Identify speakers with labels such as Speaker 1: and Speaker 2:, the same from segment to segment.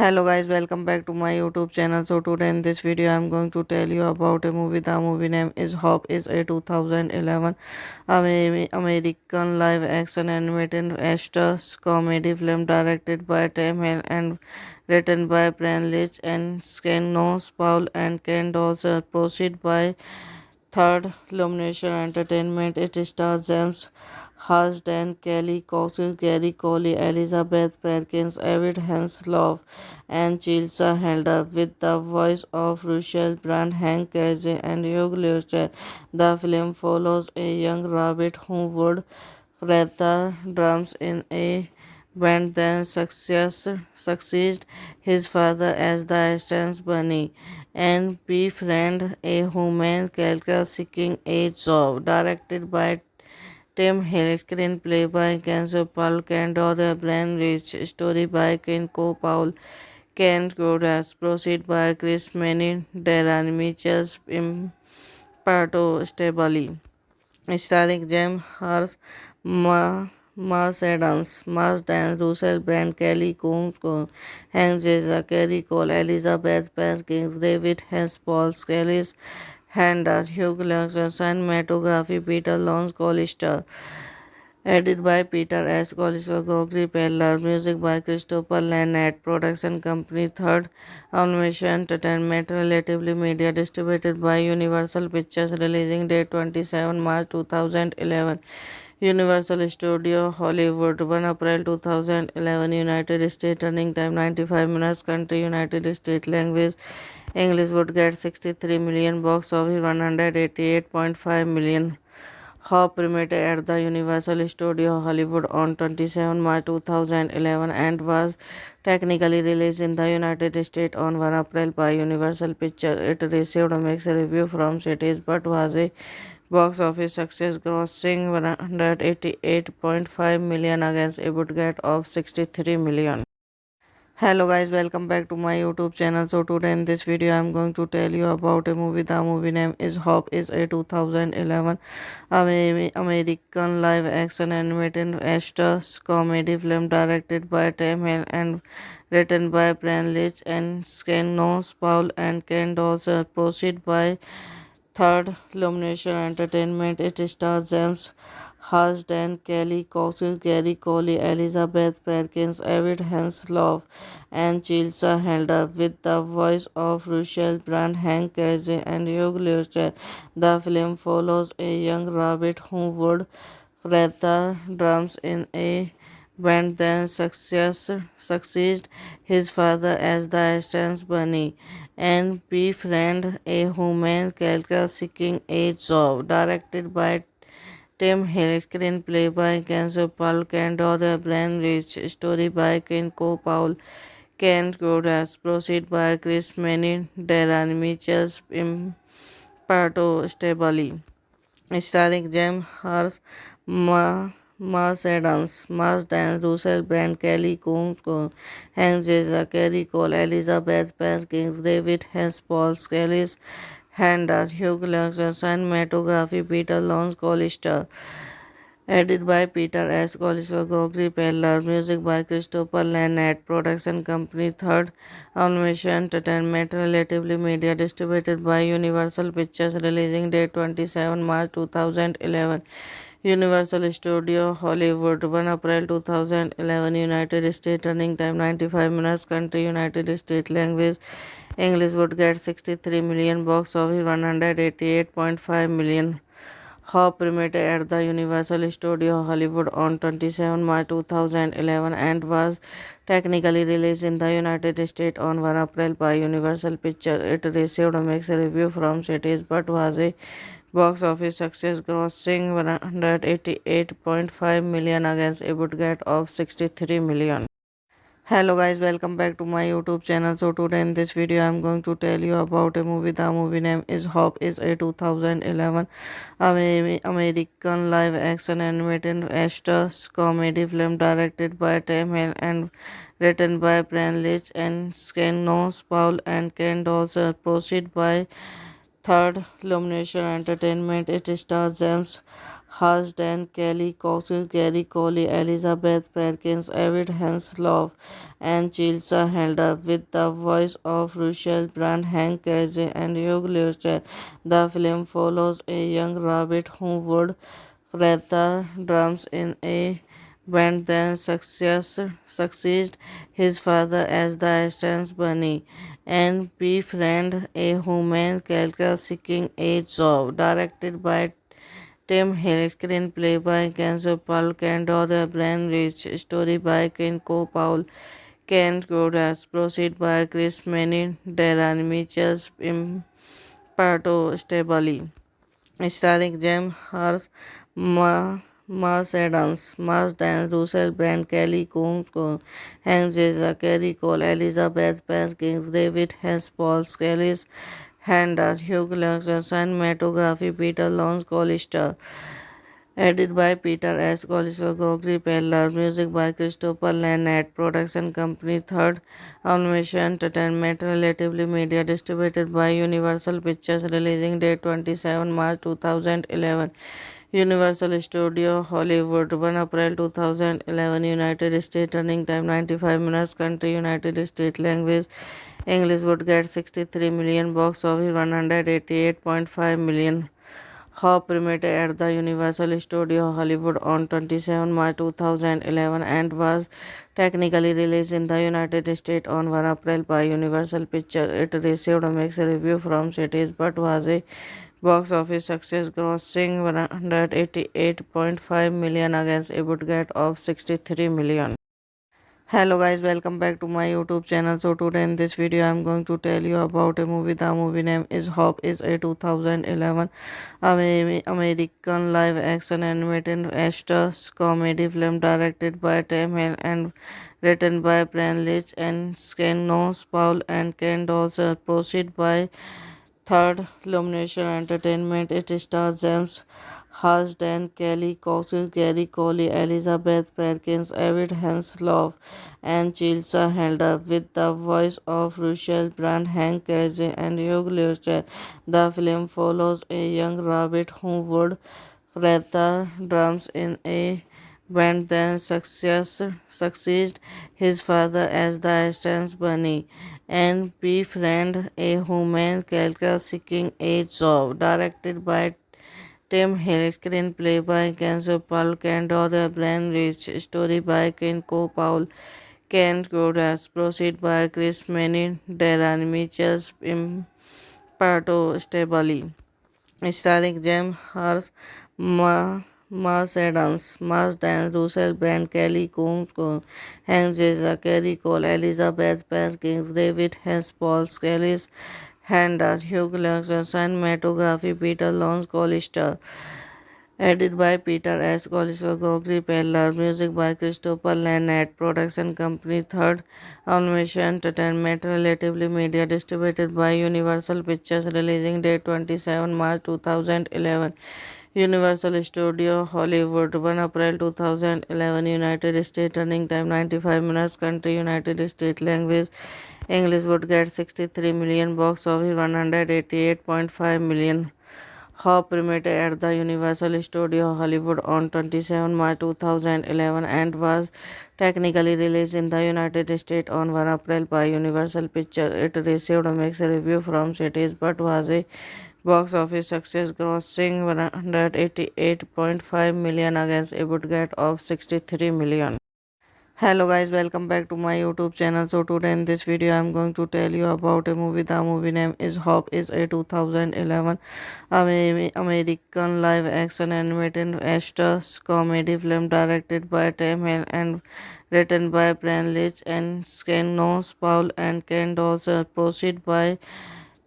Speaker 1: Hello guys, welcome back to my YouTube channel. So today in this video I'm going to tell you about a movie. The movie name is Hop is a 2011 American live action animated Astros comedy film directed by Tim Hill and written by Brian Leach and Ken Nose, Paul and Ken Dawson. Proceed by Third Illumination Entertainment. It stars James Marsden, Kelly Cox, Gary Coley, Elizabeth Perkins, David Hasselhoff, and Chelsea Helder, with the voice of Russell Brand, Hank Azaria, and Hugh Laurie. The film follows a young rabbit who would rather drums in a band than succeed his father as the assistant bunny and befriend a human character seeking a job. Directed by Tim Hill, screenplay by Kenzo Paul Cando, the Brian Rich, story by Kenko Paul, Ken Kodas, proceed by Chris Manning, Darren Mitchell, Imparto Stabali, starring James Hars, Marsden, Russell Brand, Kelly Combs, Hank Azaria, Kerry Cole, Elizabeth Perkins, David Hess, Paul Scalis, Hander, Hugh Laurie, cinematography, Peter Lawrence Collister. Edited by Peter S. Collister, Gregory Peller. Music by Christopher Lannett. Production company Third Animation Entertainment. Relatively Media. Distributed by Universal Pictures. Releasing date 27 March 2011. Universal Studio Hollywood 1 April 2011. United States. Running time 95 minutes. Country United States. Language English. Would get 63 million. Box office 188.5 million. Hop premiered at the Universal Studio Hollywood on 27 March 2011 and was technically released in the United States on 1 April by Universal Pictures. It received a mixed review from critics but was a box office success, grossing 188.5 million against a budget of 63 million. Hello guys, welcome back to my YouTube channel. So today in this video I'm going to tell you about a movie. The movie name is Hop is a 2011 American live action animated Astros comedy film directed by Tim Hill and written by Brian Leach and Ken Nose, Paul and Ken Dawson. Proceed by Third Illumination Entertainment. It stars James Marsden, Kelly Cox, Gary Coley, Elizabeth Perkins, David Hasselhoff, and Chelsea Helder, with the voice of Russell Brand, Hank Azaria, and Hugh Laurie. The film follows a young rabbit who would rather drums in a band than succeed his father as the assistant bunny and befriend a human character seeking a job. Directed by Tim Hill, screenplay by Kenzo Paul Cando, the Brian Rich, story by Kenko Paul, Ken Kodas, proceed by Chris Manning, Darren Mitchell, Pato Stabali, starring James Hars, Mars Dance, Russell Brand, Kelly Combs, Hank Jeza, Kerry Cole, Elizabeth Perkins, David Hess, Paul Scalis, Handler, Hugh Jackson, cinematography, Peter Lawrence Collister. Edited by Peter S. Collister, Gregory Peller, music by Christopher Lannett, production company Third Animation Entertainment, Relatively Media, distributed by Universal Pictures, releasing date 27 March 2011. Universal Studio Hollywood, 1 April 2011, United States, running time 95 minutes, country United States, language English, would get 63 million, box office 188.5 million. Hop premiered at the Universal Studio Hollywood on 27 March 2011 and was technically released in the United States on 1 April by Universal Pictures. It received a mixed review from critics but was a box office success, grossing 188.5 million against a budget of 63 million. Hello guys, welcome back to my YouTube channel. So today in this video I'm going to tell you about a movie. The movie name is Hop. Is a 2011 American live action animated action comedy film directed by Tim Hill and written by Brian Leach and Skenos Paul and Ken Dawson. Proceed by Third Illumination Entertainment. It stars James Marsden, Kelly Cox, Gary Coley, Elizabeth Perkins, David Hasselhoff, and Chelsea Helder, with the voice of Russell Brand, Hank Azaria, and Hugh Jackson. The film follows a young rabbit who would rather drums in a band than succeed his father as the assistant bunny and befriend a human character seeking a job. Directed by Tim Hill, screenplay by Kenzo Paul Cando, the Brian Rich, story by Kenko Paul, Ken Godas, proceed by Chris Manning, Darren Mitchell, Imparto Stabali, starring James Hars, Mars Dance, Russell Brand, Kelly Combs, Hank Jeza, Kerry Cole, Elizabeth Perkins, David Hess, Paul Scalis, Handler, Hugh Jackson, cinematography, Peter Lawrence Collister. Edited by Peter S. Collister, Gregory Peller, music by Christopher Lannett, production company Third Animation Entertainment, Relatively Media, distributed by Universal Pictures, releasing date 27 March 2011. Universal Studio Hollywood, 1 April 2011, United States, running time 95 minutes, country United States, language English, would get 63 million, box office 188.5 million. Hop premiered at the Universal Studio Hollywood on 27 March 2011 and was technically released in the United States on 1 April by Universal Pictures. It received a mixed review from critics but was a box office success, grossing 188.5 million against a budget of 63 million. Hello guys, welcome back to my YouTube channel. So today in this video I'm going to tell you about a movie. The movie name is Hop. Is a 2011 American live action animated action comedy film directed by Tim Hill and written by Brian Leach and Skenos Paul and Ken Dawson. Proceed by Third Illumination Entertainment. It stars James Marsden, Kelly Cox, Gary Coley, Elizabeth Perkins, David Hasselhoff, and Chelsea Helder, with the voice of Russell Brand, Hank Azaria, and Hugh Jackson. The film follows a young rabbit who would rather drums in a band than succeed his father as the assistant bunny and befriend a human character seeking a job. Directed by Tim Hill, screenplay by Kenzo Paul Cando, the Brian Rich, story by Kenko Paul, Ken Godas, proceed by Chris Manning, Darren Mitchell, Imparto Stabali, starring James Hars, Mars Dance, Russell Brand, Kelly Combs, Hank Jeza, Kerry Cole, Elizabeth Perkins, David Hess, Paul Scalis, Handler, Hugh Jackson, cinematography, Peter Lawrence Collister. Edited by Peter S. Colisco, Gregory Peller, music by Christopher Lannett, production company Third Animation Entertainment, Relatively Media, distributed by Universal Pictures, releasing date 27 March 2011. Universal Studio Hollywood, 1 April 2011, United States, running time 95 minutes, country United States, language English, would get 63 million, box office 188.5 million. Hop premiered at the Universal Studio Hollywood on 27 March 2011 and was technically released in the United States on 1 April by Universal Pictures. It received a mixed review from critics but was a box office success, grossing 188.5 million against a budget of 63 million. Hello guys, welcome back to my YouTube channel. So today in this video I'm going to tell you about a movie. The movie name is Hop. Is a 2011 American live action animated action comedy film directed by Tim Hill and written by Brian Leach and Skenos Paul and Ken Dawson. Proceed by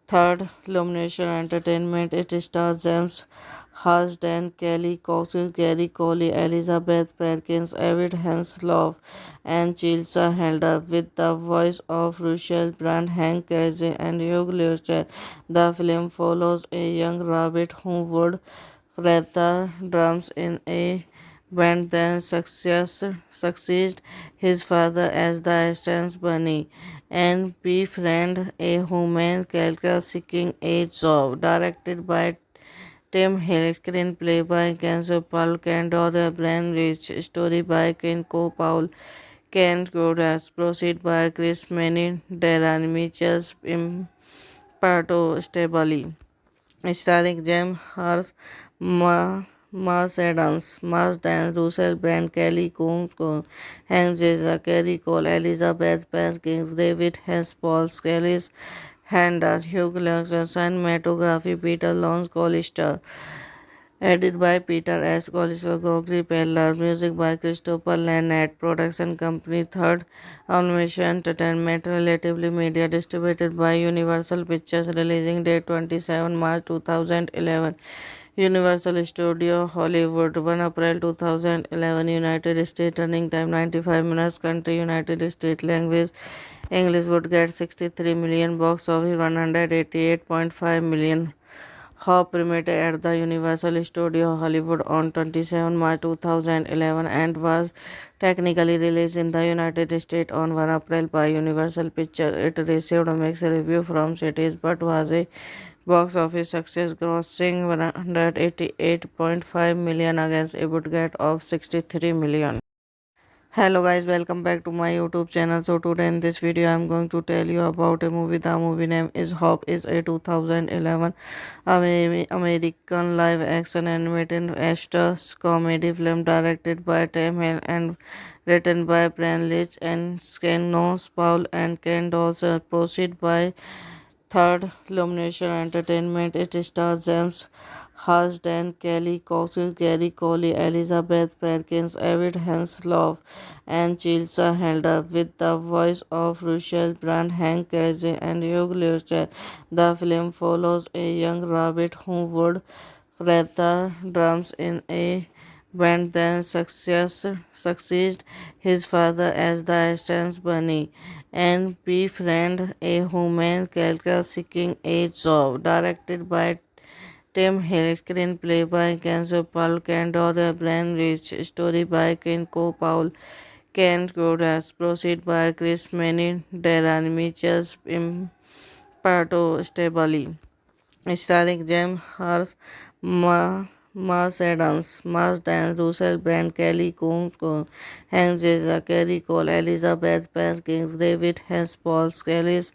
Speaker 1: Third Illumination Entertainment. It stars James Marsden, Kelly Cox, Gary Coley, Elizabeth Perkins, David Hasselhoff, and Chelsea Helder, with the voice of Russell Brand, Hank Azaria, and Hugh Lewis. The film follows a young rabbit who would rather drums in a band than succeed his father as the assistant bunny and befriend a human character seeking a job. Directed by Tim Hill, screenplay by Kenzo Paul Candor, Brian Rich, story by Kenko Paul, Ken Godas, proceed by Chris Manning, Darren Mitchell, Imparto Stabali, starring James Hurst, Marsden, Russell Brand, Kelly Combs, Hank Azaria, Kerry Cole, Elizabeth Perkins, David Hess, Paul Scalis, Handler, Hugh Lewis, cinematography Peter Lawrence Collister. Edited by Peter S. Colisco, Gregory Peller, music by Christopher Lannett, production company Third Animation Entertainment, Relatively Media, distributed by Universal Pictures, releasing date 27 March 2011. Universal Studio Hollywood, 1 April 2011, United States, running time 95 minutes, country United States, language English, would get 63 million, box office 188.5 million. Hop premiered at the Universal Studio Hollywood on 27 March 2011 and was technically released in the United States on 1 April by Universal Pictures. It received a mixed review from critics but was a box office success, grossing 188.5 million against a budget of 63 million. Hello guys, welcome back to my YouTube channel. So today in this video I'm going to tell you about a movie. The movie name is Hop. Is a 2011 American live action animated action comedy film directed by Tim Hill and written by Brian Leach and Skenos Paul and Ken Dawson. Proceed by Third Illumination Entertainment. It stars James Marsden, Kelly Cox, Gary Coley, Elizabeth Perkins, David Hasselhoff, and Chelsea Helder, with the voice of Russell Brand, Hank Azaria, and Hugh Lewis. The film follows a young rabbit who would rather drums in a band than succeed his father as the assistant bunny and befriend a human character seeking a job. Directed by Tim Hill, screenplay by Kenzo Paul Candor, Brian Rich, story by Kenko Paul, Ken Godas, proceed by Chris Manning, Darren Mitchell, Imparto Stabali, starring James Hurst, Marsden, Russell Brand, Kelly Combs, Hank Azaria, Kerry Cole, Elizabeth Perkins, David Hess, Paul Scalis,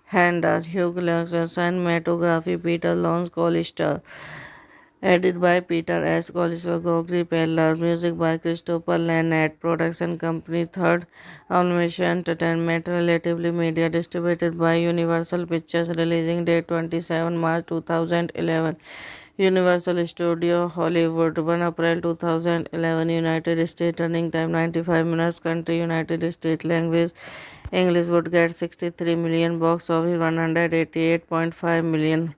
Speaker 1: Handler, Hugh Lewis, cinematography Peter Lawrence Collister. Edited by Peter S. Colisco, Gregory Peller, music by Christopher Lannett, production company Third Animation Entertainment, Relatively Media, distributed by Universal Pictures, releasing date 27 March 2011. Universal Studio Hollywood, 1 April 2011, United States, running time 95 minutes, country United States, language English, would get 63 million, box office 188.5 million.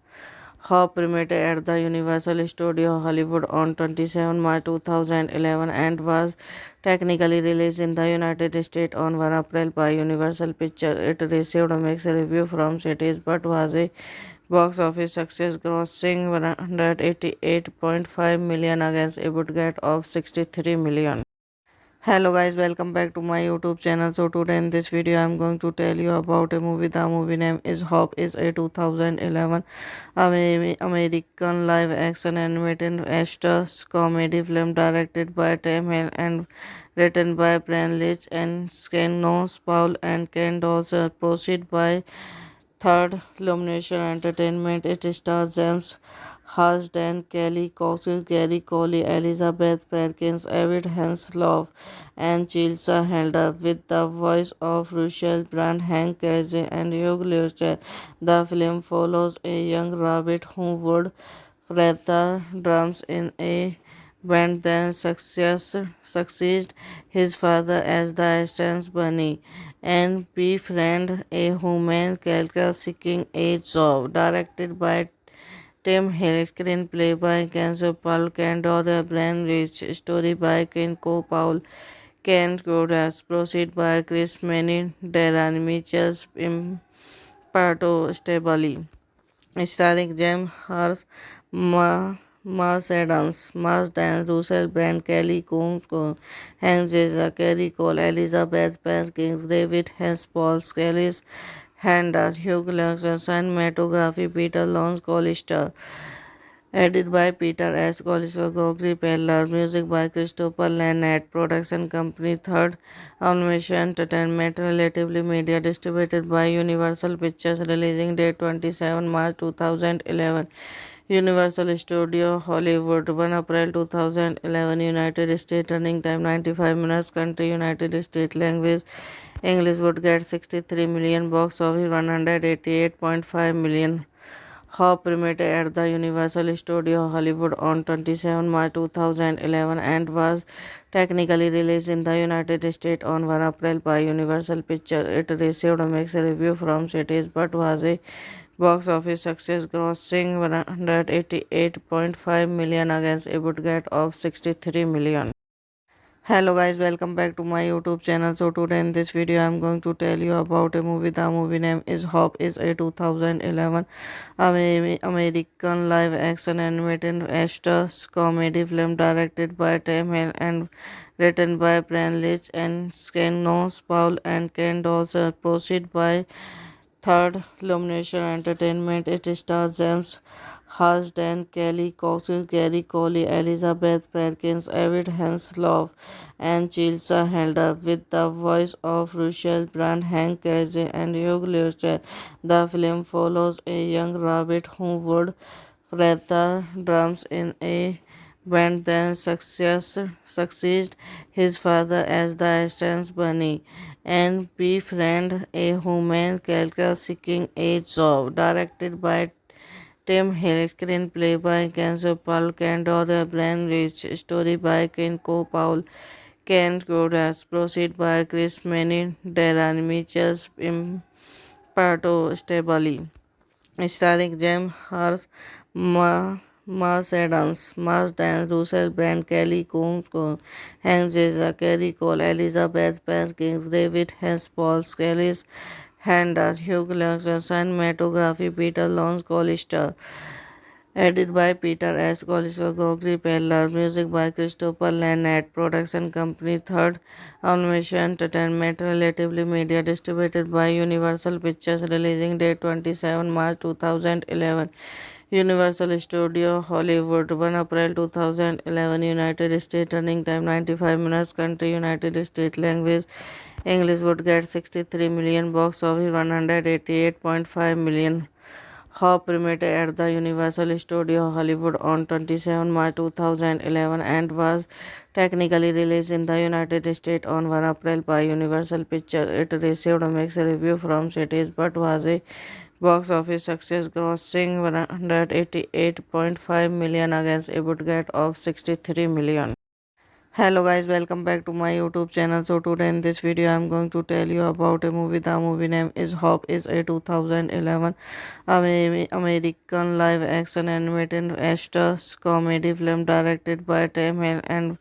Speaker 1: Hop premiered at the Universal Studio Hollywood on 27 March 2011 and was technically released in the United States on 1 April by Universal Pictures. It received a mixed review from critics but was a box office success, grossing 188.5 million against a budget of 63 million. Hello guys, welcome back to my YouTube channel. So today in this video I'm going to tell you about a movie. The movie name is Hop. Is a 2011 American live action animated action comedy film directed by Tim Hill and written by Brian Leach and Skenos Paul and Ken Dawson. Proceed by Third Illumination Entertainment. It stars James Marsden, Kelly Cox, Gary Coley, Elizabeth Perkins, David Hasselhoff, and Chilsa Helder, with the voice of Russell Brand, Hank Azaria, and Hugh Laurie. The film follows a young rabbit who would rather drums in a band than succeed his father as the assistant bunny and befriend a human character seeking a job. Directed by Tim Hill, screenplay by Kenzo Paul Candor, Brian Rich, story by Ken Paul, Ken Godas, proceed by Chris Manning, Darren Mitchell, Imparto Stabali, starring James Hurst, Marsden, Russell Brand, Kelly Combs, Hank Azaria, Kerry Cole, Elizabeth Perkins, David Hess, Paul Scalis, Hander, Hugh Laurie, cinematography Peter Lawrence Collister, edited by Peter S. Collister, Gregory Peller, music by Christopher Lannett, production company Third Animation Entertainment, Relatively Media, distributed by Universal Pictures, releasing date 27 March 2011. Universal Studio Hollywood, 1 April 2011, United States, running time 95 minutes, country United States, language English, would get 63 million, box office 188.5 million. Hop premiered at the Universal Studio Hollywood on 27 March 2011 and was technically released in the United States on 1 April by Universal Pictures. It received a mixed review from critics but was a box office success, grossing 188.5 million against a budget of 63 million. Hello guys, welcome back to my YouTube channel. So today in this video I'm going to tell you about a movie. The movie name is Hop. Is a 2011 American live action animated action comedy film directed by Tim Hill and written by Brian Leach and Skenos Paul and Ken Dawson. Proceed by Third Illumination Entertainment. It stars James Marsden, Kelly Cox, Gary Coley, Elizabeth Perkins, David Hasselhoff, and Chilsa Helder, with the voice of Russell Brand, Hank Azaria, and Hugh Laurie. The film follows a young rabbit who would rather drums in a band than succeed his father as the assistant bunny and befriend a human character seeking a job. Directed by Tim Hill, screenplay by Kenzo Paul Candor, Brian Rich, story by Ken Paul, Ken Godas, proceed by Chris Manning, Darren Mitchell, Imparto Stabali, starring James Hurst, Marsden, Russell Brand, Kelly Combs, Hank Azaria, Kerry Cole, Elizabeth Perkins, David Hess, Paul Scalis, Hander, Hugh Laurie, cinematography Peter Lawrence Collister, edited by Peter S. Collister, Gregory Peller, music by Christopher Lannett, production company Third Animation Entertainment, Relatively Media, distributed by Universal Pictures, releasing date 27 March 2011. Universal Studio Hollywood, 1 April 2011, United States, running time 95 minutes, country United States, language English, would get 63 million, box office 188.5 million. Hop premiered at the Universal Studio Hollywood on 27 March 2011 and was technically released in the United States on 1 April by Universal Pictures. It received a mixed review from critics but was a box office success, grossing 188.5 million against a budget of 63 million. Hello guys, welcome back to my YouTube channel. So today in this video I'm going to tell you about a movie. The movie name is Hop is a 2011 American live action animated Astros comedy film directed by Tim Hill and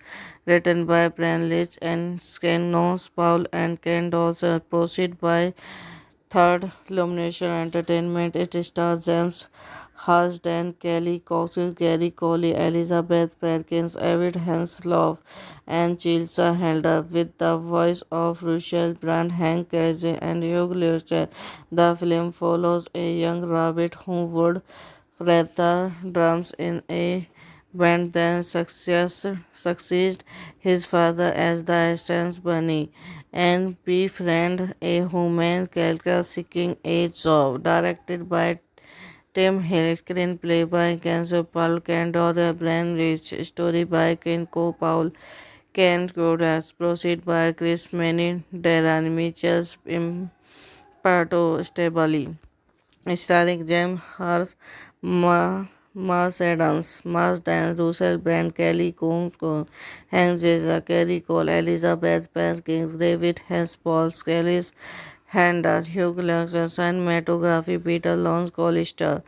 Speaker 1: written by Brian Leach and Skenos Paul and Ken Dawson. Proceed by Third Illumination Entertainment. It stars James Marsden, Kelly Cox, Gary Coley, Elizabeth Perkins, David Hasselhoff, and Chilsa Helder, with the voice of Russell Brand, Hank Azaria, and Hugh Laurie. The film follows a young rabbit who would rather drums in a band than succeed his father as the assistant bunny and befriend a human character seeking a job. Directed by Tim Hill, screenplay by Kenzo Paul Candor, Brian Rich, story by Ken Paul, Ken Godas, proceed by Chris Manning, Darren Mitchell, Imparto Stabali, starring James Hars, Marsden, Russell Brand, Kelly Combs, Hank Azaria, Kerry Cole, Elizabeth Perkins, David Hess, Paul Scalis, Hander, Hugh Laurie, cinematography, Peter Lawrence Collister.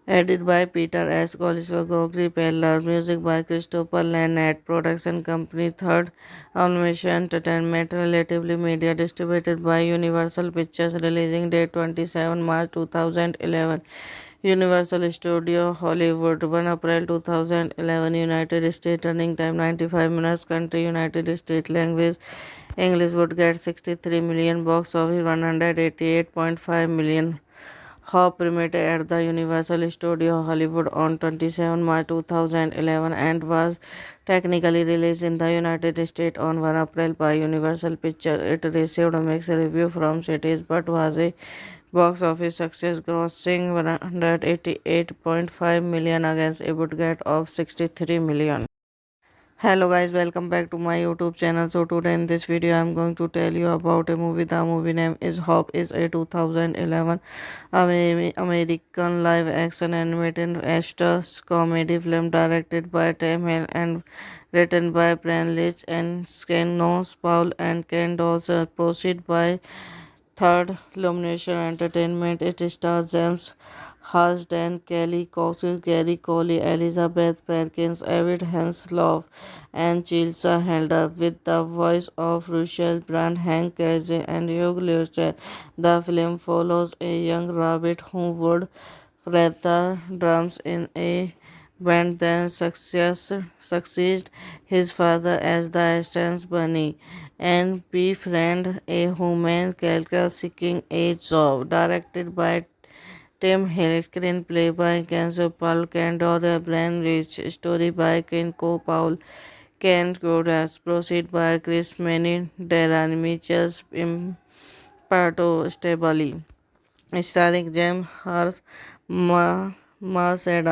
Speaker 1: Edited by Peter S. Collinsworth, Gregory Peller, music by Christopher Lannett, production company Third Animation Entertainment, Relatively Media, distributed by Universal Pictures, releasing date 27 March 2011. Universal Studio Hollywood, 1 April 2011, United States, running time 95 minutes, country United States, language English, would get 63 million, box office 188.5 million. Hop premiered at the Universal Studio Hollywood on 27 March 2011 and was technically released in the United States on 1 April by Universal Pictures. It received a mixed review from critics but was a box office success, grossing 188.5 million against a budget of 63 million. Hello guys, welcome back to my YouTube channel. So today in this video I'm going to tell you about a movie. The movie name is Hop is a 2011 American live action animated Astros comedy film directed by Tim Hill and written by Brian Leach and Skenos Paul and Ken Dawson. Proceed by Third Illumination Entertainment. It stars James Marsden, Kelly Cox, Gary Coley, Elizabeth Perkins, David Hasselhoff, and Chilsa Helder, with the voice of Russell Brand, Hank Azaria, and Hugh Laurie. The film follows a young rabbit who would rather drums in a band than succeed his father as the assistant bunny and befriend a human character seeking a job. Directed by Tim Hill, screenplay by Kenzo Paul Candor, Brian Rich, story by Ken Paul, Ken Godas, proceed by Chris Manning, Darren Mitchell, Imparto Stabali, starring James Hars, Marsden, Russell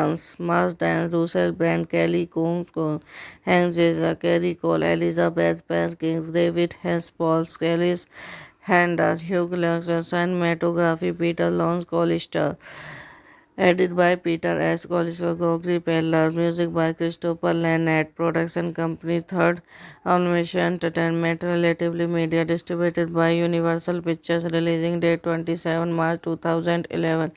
Speaker 1: Brand, Kelly Combs, Hank Azaria, Kerry Cole, Elizabeth Perkins, David Hess, Paul Scalis, Hander, Hugh Laurie, cinematography, Peter Lawrence Collister. Edited by Peter S. Collinsworth, Gregory Peller, music by Christopher Lannett, production company Third Animation Entertainment, Relatively Media, distributed by Universal Pictures, releasing date 27 March 2011.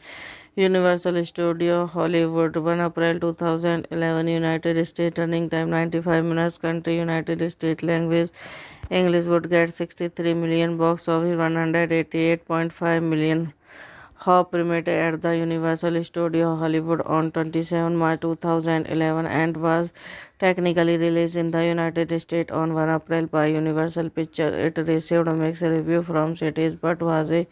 Speaker 1: Universal Studio Hollywood, 1 April 2011, United States, running time 95 minutes, country United States, language English, would get 63 million, box office 188.5 million. Hop premiered at the Universal Studio Hollywood on 27 March 2011 and was technically released in the United States on 1 April by Universal Pictures. It received a mixed review from critics but was a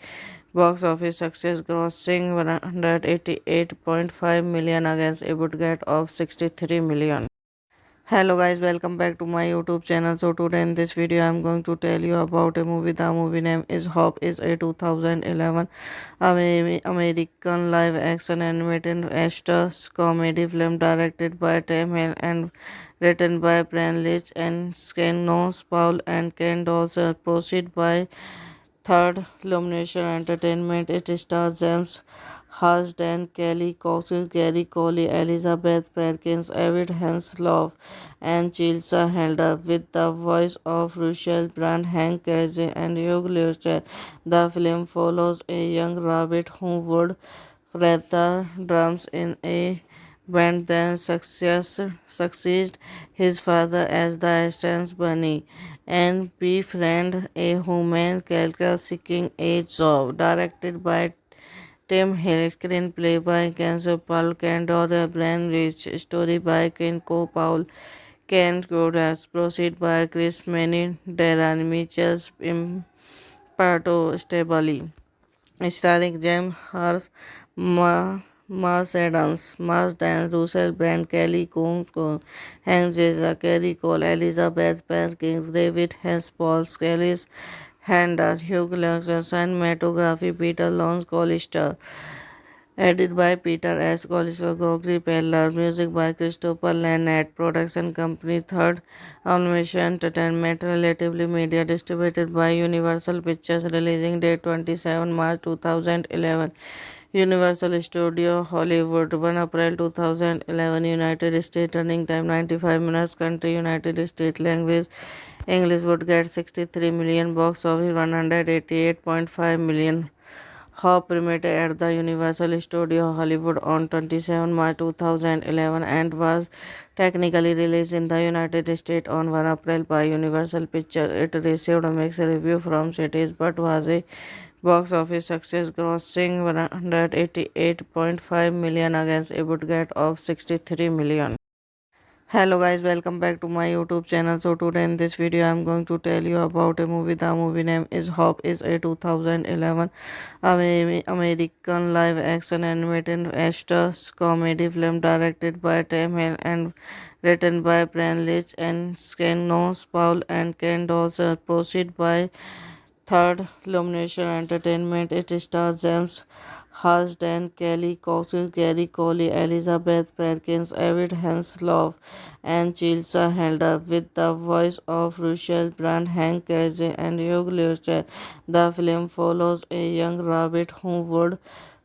Speaker 1: box office success, grossing 188.5 million against a budget of 63 million. Hello guys, welcome back to my YouTube channel. So today in this video I'm going to tell you about a movie. The movie name is Hop is a 2011 American live action animated Astros comedy film directed by Tim Hill and written by Brian Leach and Skenos Paul and Ken Dawson. Proceed by Third Illumination Entertainment. It stars James Huston, Kelly Coxon, Gary Coley, Elizabeth Perkins, David Hasselhoff, and Chilsa Helder, with the voice of Russell Brand, Hank Azaria, and Hugh Laurie. The film follows a young rabbit who would rather drums in a band than succeed his father as the assistant bunny and befriend a human character seeking a job. Directed by Tim Hill, screenplay by Kenzo Paul Candor, Brian Rich, story by Ken Paul, Ken Godas, proceed by Chris Manning, Darren Mitchell, Imparto Stabali, starring James Hurst, Mars Adams, Mars Dan, Russell Brand, Kelly Combs, Hank Jeza, Kerry Cole, Elizabeth Perkins, David Hess, Paul Skellis, Hander, Hugh Jackson, cinematography, Peter Lawrence Collister, edited by Peter S. Collister, Gregory Peller, music by Christopher Lannett, production company Third Animation Entertainment, Relatively Media, distributed by Universal Pictures, releasing date 27 March 2011. Universal Studio Hollywood, 1 April 2011, United States, running time 95 minutes, country United States, language English, would get 63 million, box office 188.5 million. Hop premiered at the Universal Studio Hollywood on 27 March 2011 and was technically released in the United States on 1 April by Universal Pictures. It received a mixed review from critics but was a box office success, grossing 188.5 million against a budget of 63 million. Hello guys, welcome back to my YouTube channel. So today in this video I'm going to tell you about a movie. The movie name is Hop, is a 2011 American live action animated extras comedy film directed by Tim Hill and written by Brian Leach and Ken Paul and Ken Dawson. Proceed by Third Illumination Entertainment. It stars James Huston, Kelly Coxon, Gary Coley, Elizabeth Perkins, David Hasselhoff, and Chilsa Helder, with the voice of Russell Brand, Hank Azaria, and Hugh Laurie. The film follows a young rabbit who would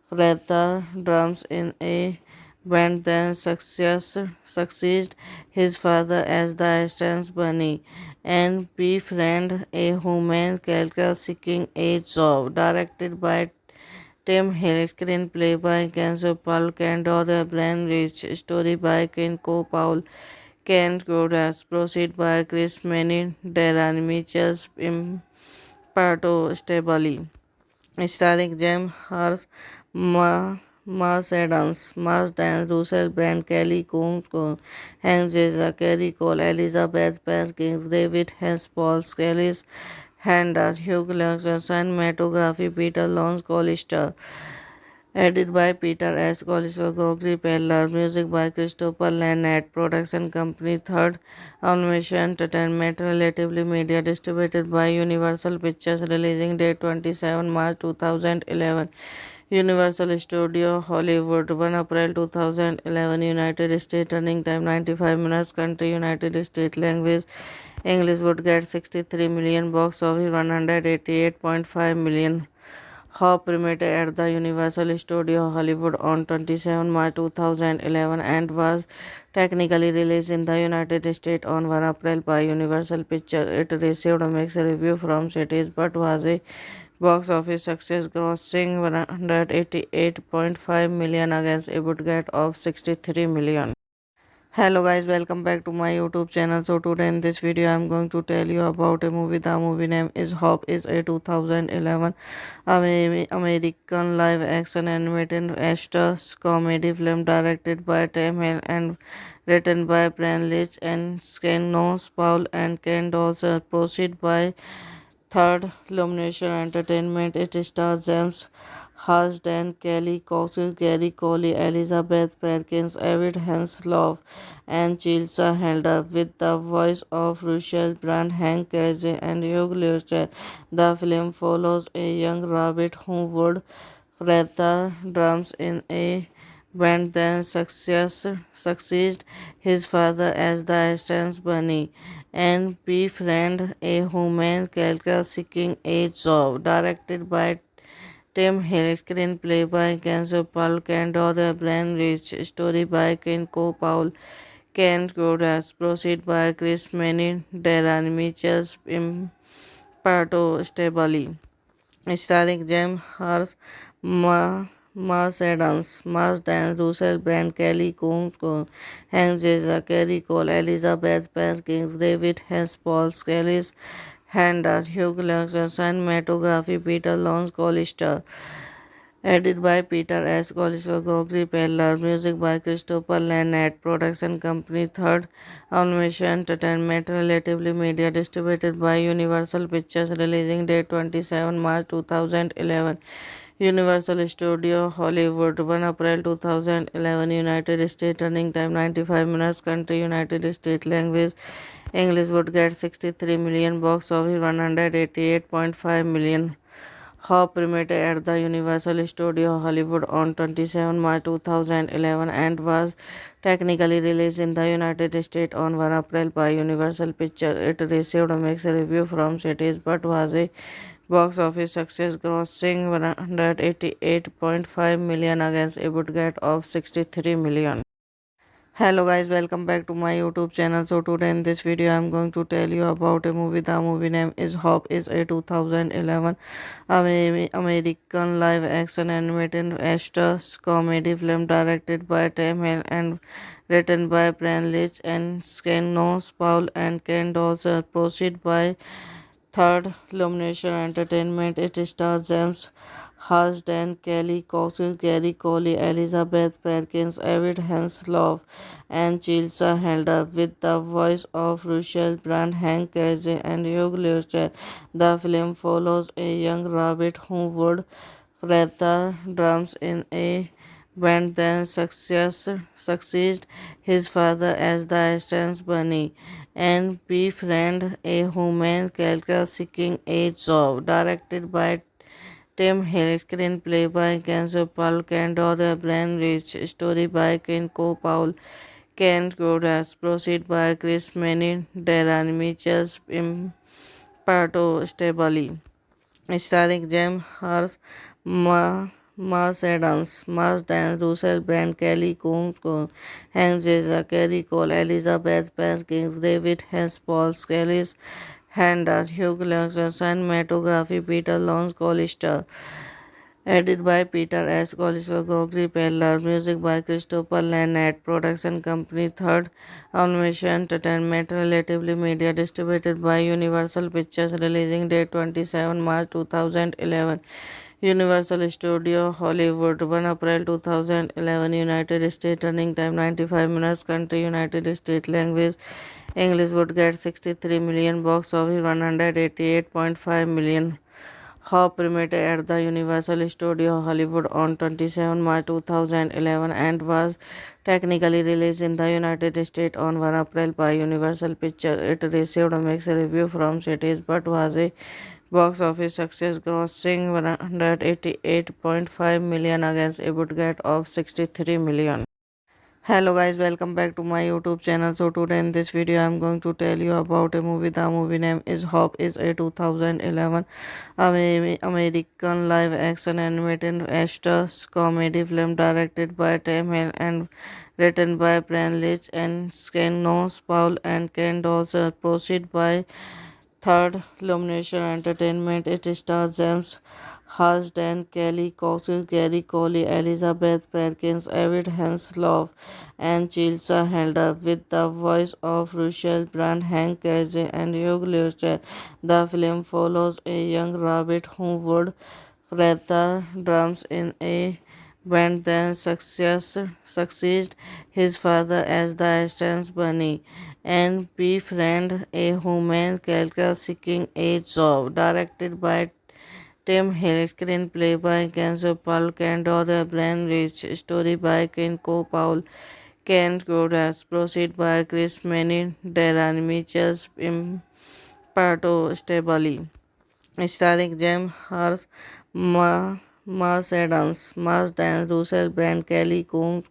Speaker 1: rather drums in a band than succeed his father as the assistant bunny and befriend a human character seeking a job. Directed by Tim Hill, screenplay by Kenzo Paul Candor, Brian Rich, story by Ken Paul, Ken Godas, proceed by Chris Manning, Darren Mitchell, Imparto Stabali, starring James Hurst, Mars Adams, Mars Dan, Russell Brand, Kelly Combs, Hank Jeza, Kerry Cole, Elizabeth Perkins, David Hess, Paul Skellis, Hander, Hugh Jackson, cinematography, Peter Lawrence Collister, edited by Peter S. Collister, Gregory Peller, music by Christopher Lannett, production company Third Animation Entertainment, Relatively Media, distributed by Universal Pictures, releasing date 27 March 2011. Universal Studio Hollywood, 1 April 2011, United States, running time 95 minutes, country United States, language English, would get 63 million, box office 188.5 million. Hop premiered at the Universal Studio Hollywood on 27 March 2011 and was technically released in the United States on 1 April by Universal Pictures. It received a mixed review from critics but was a box office success, grossing 188.5 million against a budget of 63 million. Hello guys, welcome back to my YouTube channel. So today in this video I'm going to tell you about a movie. The movie name is Hop, is a 2011 American live action animated extras comedy film directed by Tim Hill and written by Brian Leach and Ken Paul and Ken Dawson. Proceed by Third Illumination Entertainment. It stars James Huston, Kelly Coxon, Gary Coley, Elizabeth Perkins, David Hasselhoff, and Chilsa Helder, with the voice of Russell Brand, Hank Azaria, and Hugh Laurie. The film follows a young rabbit who would rather drums in a band than succeed his father as the assistant bunny and befriend a human character seeking a job. Directed by Tim Hill, screenplay by Kenzo Paul Candor, Brian Rich, story by Kenko Paul, Ken Godas, proceed by Chris Manning, Darren Mitchell, Imparto Stabali, starring James Hars, Mars Adams, Mars Dan, Russell Brand, Kelly Combs, Hank Jeza, Kerry Cole, Elizabeth Perkins, David Hess, Paul Skellis, Handa, Hugh Jackson, cinematography, Peter Lawrence Collister, edited by Peter S. Collister, Gregory Peller, music by Christopher Lannett, production company Third Animation Entertainment, Relatively Media, distributed by Universal Pictures, releasing date 27 March 2011. Universal Studio Hollywood 1 April 2011 United States running time 95 minutes country United States language English would get 63 million box office 188.5 million. Hop premiered at the Universal Studio Hollywood on 27 March 2011 and was technically released in the United States on 1 April by Universal Pictures. It received a mixed review from critics but was a box office success, grossing 188.5 million against a budget of 63 million. Hello guys, welcome back to my YouTube channel. So today in this video I'm going to tell you about a movie. The movie name is Hop, is a 2011 American live action animated extras comedy film directed by Tim Hill and written by Brian Leach and Ken Paul and Ken Dawson. Proceed by Third Illumination Entertainment. It stars James Marsden, Kelly Cox, Gary Coley, Elizabeth Perkins, David Hasselhoff, and Chelsea Helder, with the voice of Russell Brand, Hank Azaria, and Hugh Jackman. The film follows a young rabbit who would rather drums in a band than succeed his father as the Stans Bunny and befriend a human character seeking a job. Directed by Tim Hill, screenplay by Kenzo Paul Candor, Brian Rich, story by Kenko Paul, Ken Godas, proceed by Chris Manning, Darren Mitchell, Imparto Stabali, starring James Hars, Mars Adams, Mars Dan, Russell Brand, Kelly Combs, Hank Jeza, Kerry Cole, Elizabeth Perkins, David Hess, Paul Skellis, Handa, Hugh Jackson, cinematography, Peter Lawrence Collister, edited by Peter S. Collister, Gregory Peller, music by Christopher Lannett, production company Third Animation Entertainment, Relatively Media, distributed by Universal Pictures, releasing date 27 March 2011. Universal Studio Hollywood 1 April 2011 United States running time 95 minutes country United States language English would get 63 million box office 188.5 million. Hop premiered at the Universal Studio Hollywood on 27 March 2011 and was technically released in the United States on 1 April by Universal Pictures. It received a mixed review from critics but was a box office success, grossing 188.5 million against a budget of 63 million. Hello guys, welcome back to my YouTube channel. So today in this video I'm going to tell you about a movie. The movie name is Hop, is a 2011 American live action animated extras comedy film directed by Tim Hill and written by Brian Leach and Ken Paul and Ken Dawson. Proceed by Third Illumination Entertainment. It stars James Marsden, Kelly Cox, Gary Coley, Elizabeth Perkins, David Hasselhoff, and Chelsea Helder, with the voice of Russell Brand, Hank Azaria, and Hugh Jackman. The film follows a young rabbit who would rather drums in a band than succeed his father as the Stans Bunny and befriend a human character seeking a job. Directed by Tim Hill, screenplay by Kenzo Paul Candor, Brian Rich, story by Kenko Paul, Ken Godas, proceed by Chris Manning, Darren Mitchell, Imparto Stabali, starring James Hars, Mars Adams, Mars Dan, Russell Brand, Kelly Combs,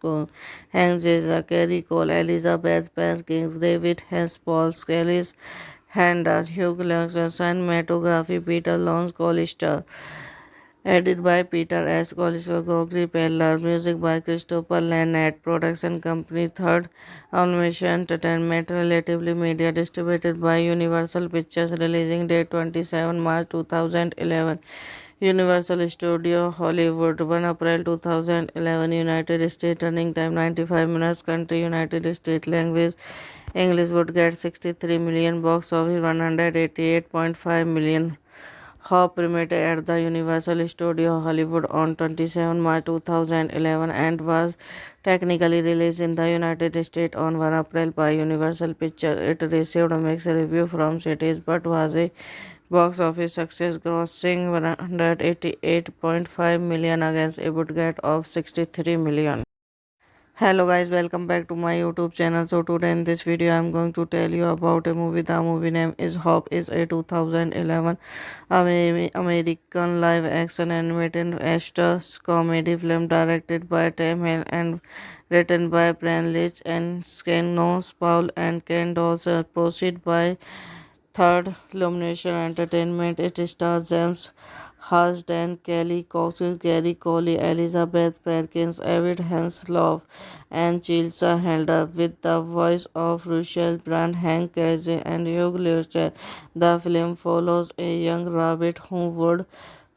Speaker 1: Hank Jeza, Kerry Cole, Elizabeth Perkins, David Hess, Paul Skellis, Handa, Hugh Jackson, cinematography, Peter Lawrence Collister, Edit by Peter S. Gogri Peller, music by Christopher Lannett, production company Third Animation Entertainment, Relatively Media, distributed by Universal Pictures, releasing date 27 March 2011. Universal Studio Hollywood, 1 April 2011, United States, running time 95 minutes, country United States, language English, would get 63 million, box office 188.5 million. Hop premiered at the Universal Studio Hollywood on 27 March 2011 and was technically released in the United States on 1 April by Universal Pictures. It received a mixed review from critics but was a box office success, grossing 188.5 million against a budget of 63 million. Hello guys, welcome back to my YouTube channel. So today in this video I'm going to tell you about a movie. The movie name is Hop. Is a 2011 American live action animated Astros comedy film directed by Tim Hill and written by Brian Leach and Skenos Paul and Ken Dawson. Proceed by Third Illumination Entertainment. It stars James Marsden, Kelly Cox, Gary Coley, Elizabeth Perkins, David Hasselhoff, and Chelsea Helder, with the voice of Russell Brand, Hank Azaria, and Hugh Laurie. The film follows a young rabbit who would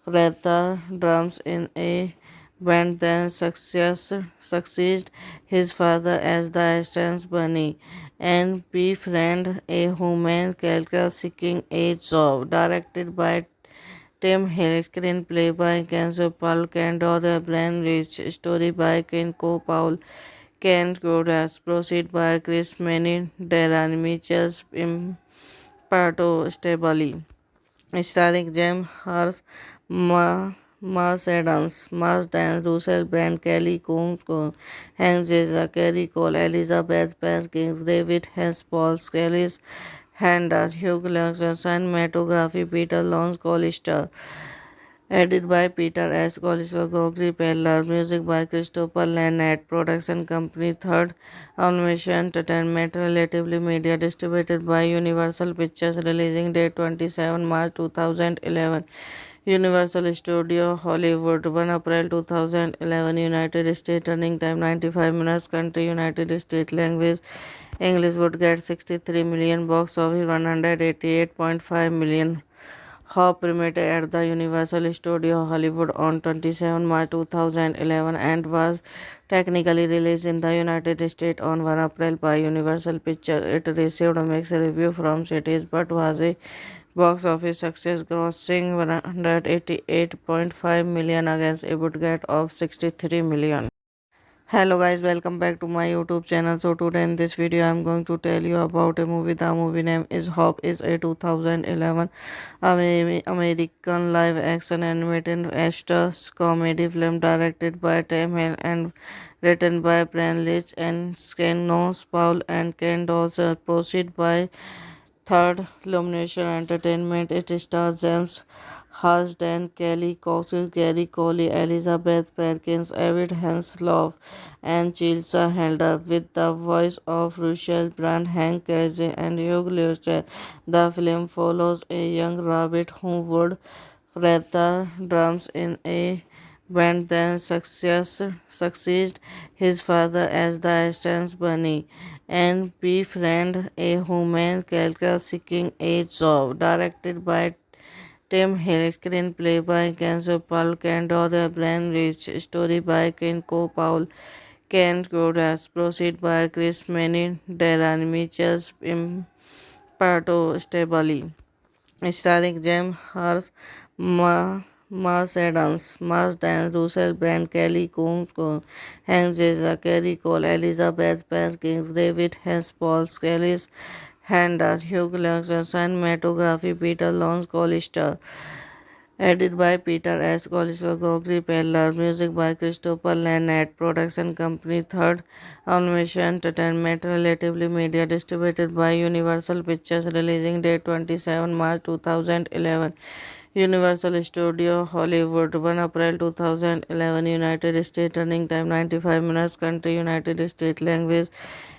Speaker 1: rather drums in a band than succeed his father as the assistant bunny and befriend a human character seeking a job. Directed by Tim Hill, screenplay by Kenzo Paul Cando, the Brian Rich, story by Kenko Paul, Ken Godas, proceed by Chris Manning, Darren Mitchell, Imparto Stabali, starring James Hars, Mars Adams, Mars Dan, Russell Brand, Kelly Combs, Hank Azaria, Kerry Cole, Elizabeth Perkins, David Hess, Paul Skellis, Hander, Hugh Laurie, cinematography Peter Lawrence Collister. Edited by Peter S. Gogri Peller, music by Christopher Lannett, production company Third Animation Entertainment, Relatively Media, distributed by Universal Pictures, releasing date 27 March 2011. Universal Studio Hollywood, 1 April 2011, United States, running time 95 minutes, country United States, language English, would get 63 million, box office 188.5 million. Hop premiered at the Universal Studio Hollywood on 27 March 2011 and was technically released in the United States on 1 April by Universal Pictures. It received a mixed review from critics but was a box office success, grossing 188.5 million against a budget of 63 million. Hello guys, welcome back to my YouTube channel. So today in this video I'm going to tell you about a movie. The movie name is Hop. Is a 2011 American live action animated Astros comedy film directed by Tim Hill and written by Brian Leach and Skenos Paul and Ken Dawson. Proceed by Third Illumination Entertainment. It stars James Marsden, Kelly Cox, Gary Coley, Elizabeth Perkins, David Hasselhoff, and Chelsea Helder, with the voice of Russell Brand, Hank Azaria, and Hugh Laurie. The film follows a young rabbit who would rather drums in a band than succeed his father as the assistant bunny and befriend a human character seeking a job. Directed by Tim Hill, screenplay by Kenzo Paul Cando, the Brian Rich, story by Kenko Paul, Ken Godas, proceed by Chris Manning, Darren Mitchell, Imparto Stabali, starring James Hars, Mars Adams, Mars Dan, Russell Brand, Kelly Combs, Hank Azaria, Kerry Cole, Elizabeth Perkins, David Hess, Paul Skellis, Hander, Hugh Laurie, cinematography Peter Lawrence Collister. Edited by Peter S. Gogri Peller, music by Christopher Lannett, production company Third Animation Entertainment, Relatively Media, distributed by Universal Pictures, releasing date 27 March 2011. Universal Studio Hollywood, 1 April 2011, United States, running time 95 minutes, country United States, language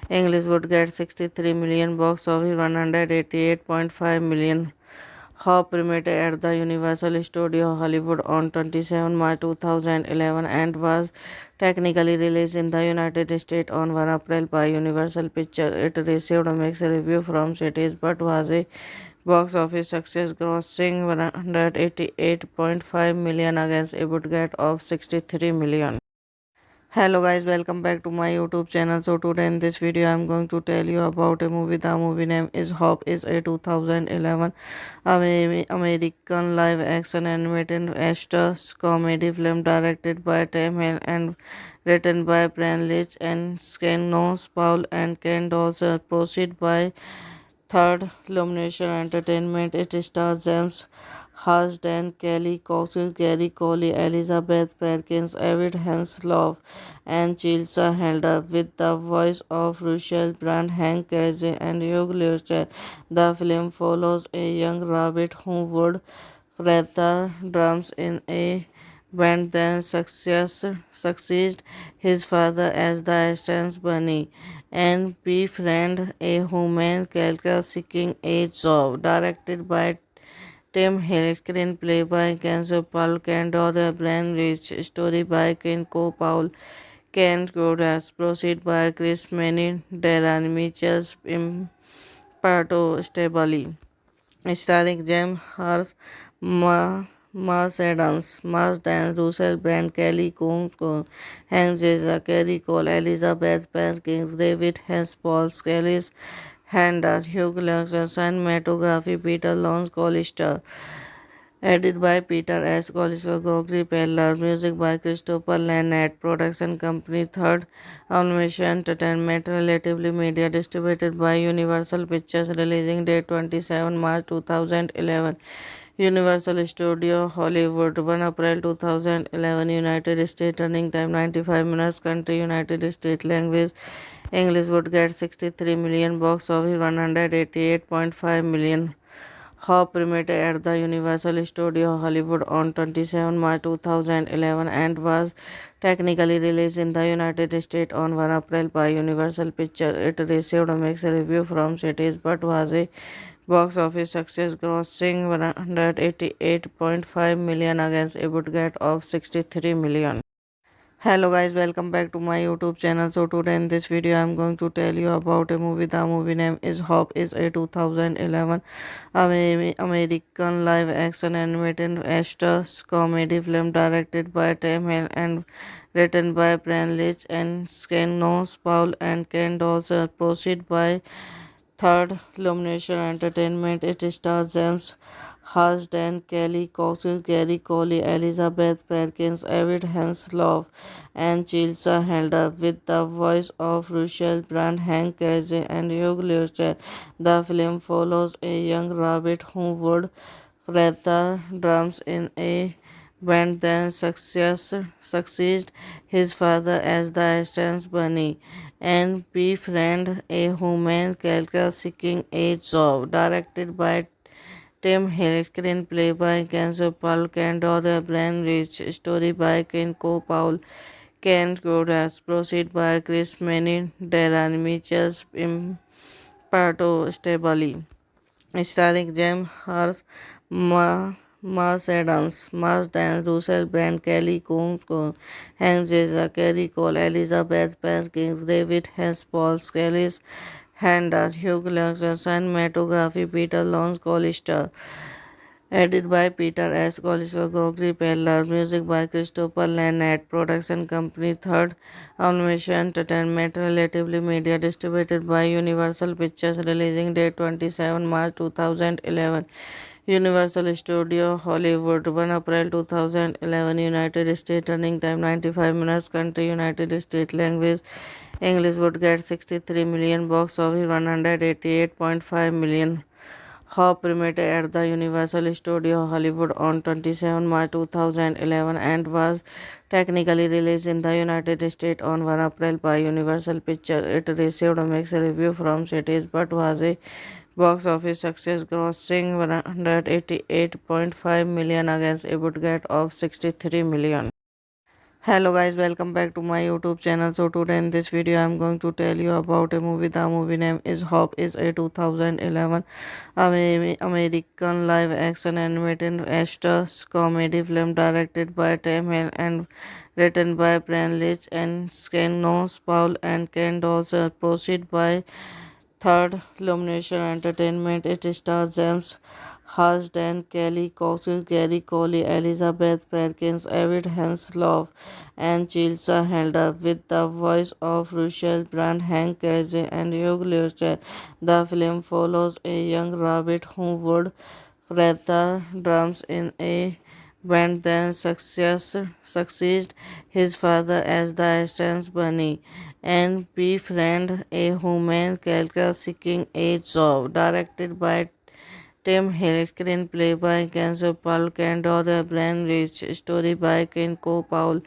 Speaker 1: English, would get 63 million, box office 188.5 million. Hop premiered at the Universal Studio Hollywood on 27 March 2011 and was technically released in the United States on 1 April by Universal Pictures. It received a mixed review from critics but was a box office success, grossing 188.5 million against a budget of 63 million. Hello guys, welcome back to my YouTube channel. So today in this video I'm going to tell you about a movie. The movie name is Hop. Is a 2011 American live action animated action comedy film directed by Tim Hill and written by Brian Leach and Skenos Paul and Ken Dawson. Proceed by Third Illumination Entertainment. It stars James Marsden, Kelly Cox, Gary Coley, Elizabeth Perkins, David Hasselhoff, and Chelsea Helder, with the voice of Russell Brand, Hank Azaria, and Hugh Laurie. The film follows a young rabbit who would rather drums in a band than succeed his father as the assistant bunny and befriend a human character seeking a job. Directed by Tim Hill, screenplay by Kenzo Paul Cando, the Brian Rich, story by Kenko Paul, Ken Godas, proceed by Chris Manning, Darren Mitchell, Imparto Stabali, starring James Hurst, Marsden, Russell Brand, Kelly Combs, Hank Azaria, Kerry Cole, Elizabeth Perkins, David Hess, Paul Scalis, Hander, Hugh Laurie, cinematography Peter Lawrence Collister, edited by Peter S. Collister, Gregory Peller, music by Christopher Lannett, production company Third Animation Entertainment, Relatively Media, distributed by Universal Pictures, releasing date 27 March 2011. Universal Studio Hollywood, 1 April 2011, United States, running time 95 minutes, country United States, language English, would get 63 million, box office 188.5 million. Hop premiered at the Universal Studio Hollywood on 27 March 2011 and was technically released in the United States on 1 April by Universal Pictures. It received a mixed review from critics but was a box office success, grossing 188.5 million against a budget of 63 million. Hello guys, welcome back to my YouTube channel. So today in this video I'm going to tell you about a movie. The movie name is Hop. Is a 2011 American live action animated action comedy film directed by Tim Hill and written by Brian Leach and Skenos Paul and Ken Dawson. Proceed by Third Illumination Entertainment. It stars James Marsden, Kelly Cox, Gary Coley, Elizabeth Perkins, David Hasselhoff, and Chelsea Helder, with the voice of Russell Brand, Hank Azaria, and Hugh Laurie. The film follows a young rabbit who would rather drums in a band than succeed his father as the assistant bunny and befriend a human character seeking a job. Directed by Tim Hill, screenplay by Kenzo Paul Cando, the Brian Rich, story by Kenko Paul, Ken Godas, proceed by Chris Manning, Darren Mitchell, Imparto Stabali, starring James Hurst, Marsden, Russell Brand, Kelly Combs, Hank Azaria, Kerry Cole, Elizabeth Perkins, David Hess, Paul Scalis, Hander, Hugh Laurie, cinematography Peter Lawrence Collister, edited by Peter S. Collister, Gregory Peller, music by Christopher Lannett, production company Third Animation Entertainment, Relatively Media, distributed by Universal Pictures, releasing date 27 March 2011. Universal Studio Hollywood, 1 April 2011, United States, running time 95 minutes, country United States, language English, would get 63 million, box office 188.5 million. Hop premiered at the Universal Studio Hollywood on 27 March 2011 and was technically released in the United States on 1 April by Universal Pictures. It received a mixed review from critics but was a box office success, grossing 188.5 million against a budget of 63 million. Hello guys, welcome back to my YouTube channel. So today in this video I'm going to tell you about a movie. The movie name is Hop is a 2011 American live action animated action comedy film directed by Tim Hill and written by Brian Leach and Skenos Paul and Ken Dawson. Proceed by Third Illumination Entertainment. It stars James Marsden, Kelly Cox, Gary Coley, Elizabeth Perkins, David Hasselhoff, and Chilsa Helder, with the voice of Russell Brand, Hank Azaria, and Hugh Lewis. The film follows a young rabbit who would rather drums in a band than succeed his father as the assistant bunny and befriend a human character seeking a job. Directed by Tim Hill, screenplay by Kenzo Paul Candor, Brian Rich, story by Kenko Paul,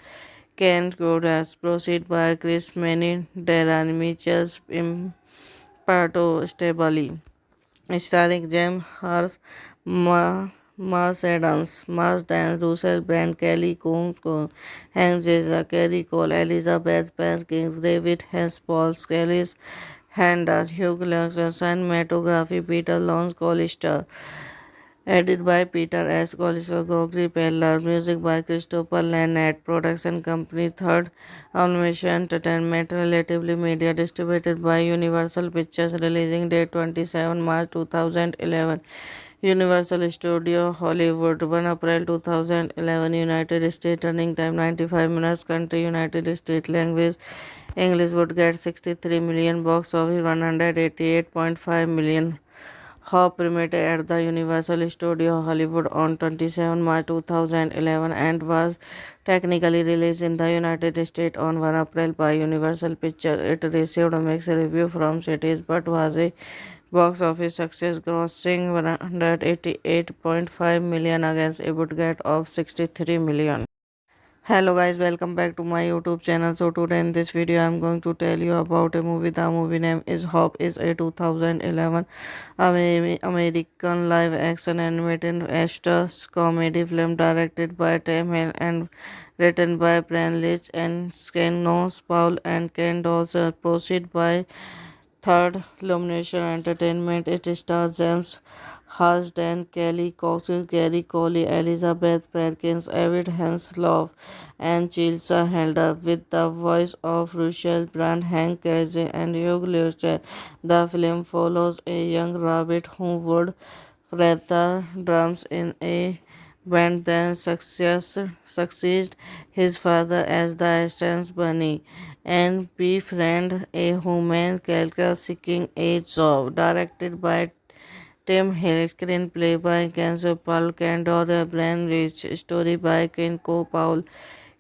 Speaker 1: Ken Godas, proceed by Chris Manning, Darren Mitchell, Imparto Stabali, starring James Hurst, Marsden, Russell Brand, Kelly Combs, Hank Azaria, Kerry Cole, Elizabeth Perkins, David Hess, Paul Scalis, Handler, Hugh Lewis, cinematography, Peter Lawrence Collister. Edited by Peter S. Collister, Gregory Peller. Music by Christopher Lannett. Production company Third Animation Entertainment. Relatively Media. Distributed by Universal Pictures. Releasing date 27 March 2011. Universal Studio Hollywood 1 April 2011. United States. Running time 95 minutes. Country United States. Language English. Would get 63 million. Box office 188.5 million. Hop premiered at the Universal Studio Hollywood on 27 March 2011 and was technically released in the United States on 1 April by Universal Pictures. It received a mixed review from critics but was a box office success, grossing 188.5 million against a budget of 63 million. Hello guys, welcome back to my YouTube channel. So today in this video I'm going to tell you about a movie. The movie name is Hop is a 2011 American live action animated action comedy film directed by Tim Hill and written by Brian Leach and Skenos Paul and Ken Dawson. Proceed by Third Illumination Entertainment. It stars James Marsden, Kelly Cox, Gary Coley, Elizabeth Perkins, David Hasselhoff, and Chilsa Helder, with the voice of Russell Brand, Hank Azaria, and Hugh Lewis. The film follows a young rabbit who would rather drums in a band than succeed his father as the assistant bunny and befriend a human character seeking a job. Directed by Tim Hill, screenplay by Kenzo Paul Candor, Brian Rich, story by Kenko Paul,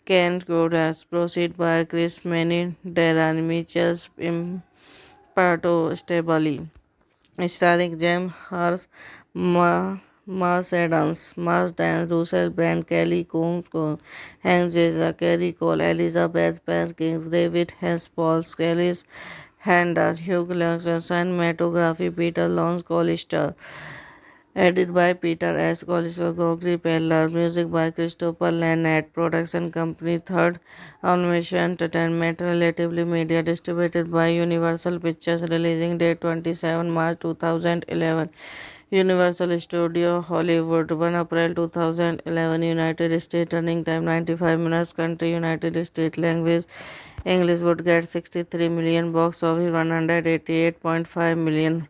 Speaker 1: Ken Godas, proceed by Chris Manning, Darren Mitchell, Imparto Stabali, starring James Hurst, Marsden, Russell Brand, Kelly Combs, Hank Azaria, Kerry Cole, Elizabeth Perkins, David Hess, Paul Scalis, Handler, Hugh Lewis, cinematography, Peter Lawrence Collister. Edited by Peter S. Collister, Gregory Peller. Music by Christopher Lannett. Production company Third Animation Entertainment. Relatively Media. Distributed by Universal Pictures. Releasing date 27 March 2011. Universal Studio Hollywood 1 April 2011. United States. Running time 95 minutes. Country United States. Language English. Would get 63 million. Box office 188.5 million.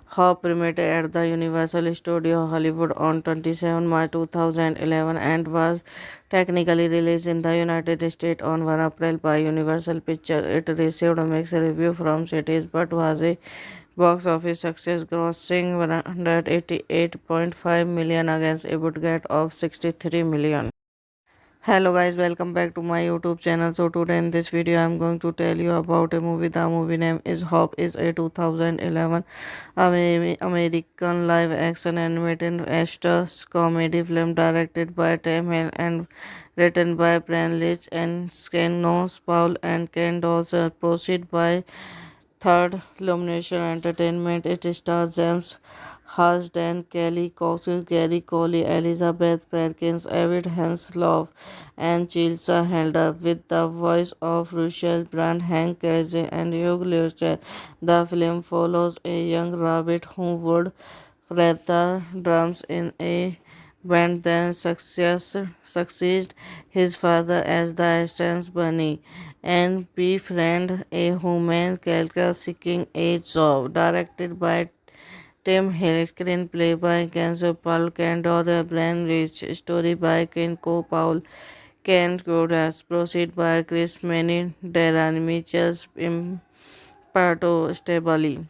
Speaker 1: Hop premiered at the Universal Studio Hollywood on 27 March 2011 and was technically released in the United States on 1 April by Universal Pictures. It received a mixed review from critics but was a box office success, grossing 188.5 million against a budget of 63 million. Hello guys, welcome back to my YouTube channel. So today in this video I'm going to tell you about a movie. The movie name is Hop is a 2011 American live action animated action comedy film directed by Tim Hill and written by Brian Leach and Skenos Paul and Ken Dawson. Proceed by Third, Illumination Entertainment. It stars James Marsden, Kelly Cox, Gary Coley, Elizabeth Perkins, David Hasselhoff, and Chilsa Helder, with the voice of Russell Brand, Hank Azaria, and Hugh Laurie. The film follows a young rabbit who would rather drums in a band than succeed his father as the assistant bunny and befriend a human character seeking a job. Directed by Tim Hill, screenplay by Kenzo Paul Candor, Brian Rich, story by Ken Paul, Ken Godas, proceed by Chris Manning, Darren Mitchell, Imparto Stabali,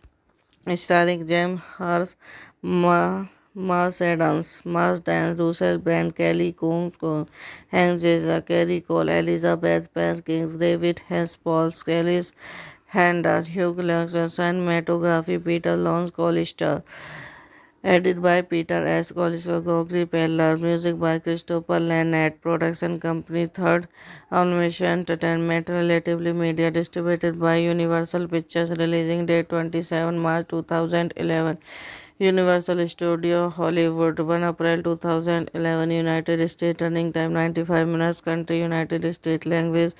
Speaker 1: starring James Hars, Marsden, Russell Brand, Kelly Combs, Hank Azaria, Kerry Cole, Elizabeth Perkins, David Hess, Paul Scalis, Hander, Hugh Laurie, cinematography Peter Lawrence Collister, edited by Peter S. Collister, Gregory Peller, music by Christopher Lannett, production company Third Animation Entertainment, Relatively Media, distributed by Universal Pictures, releasing date 27 March 2011. Universal Studio Hollywood 1 April 2011. United States running time 95 minutes. Country United States. Language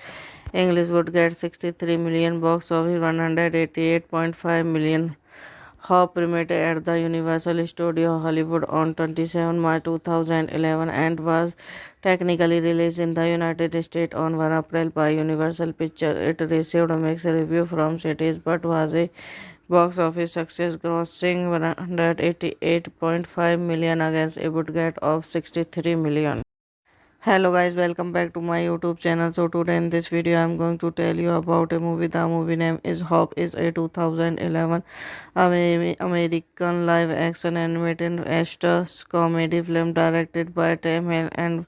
Speaker 1: English. Would get 63 million. Box office 188.5 million. Hop premiered at the Universal Studio Hollywood on 27 March 2011 and was technically released in the United States on 1 April by Universal Pictures. It received a mixed review from critics but was a box office success, grossing 188.5 million against a budget of 63 million. Hello guys, welcome back to my YouTube channel. So today in this video I'm going to tell you about a movie. The movie name is Hop. Is a 2011 American live action animated action comedy film directed by Tim Hill and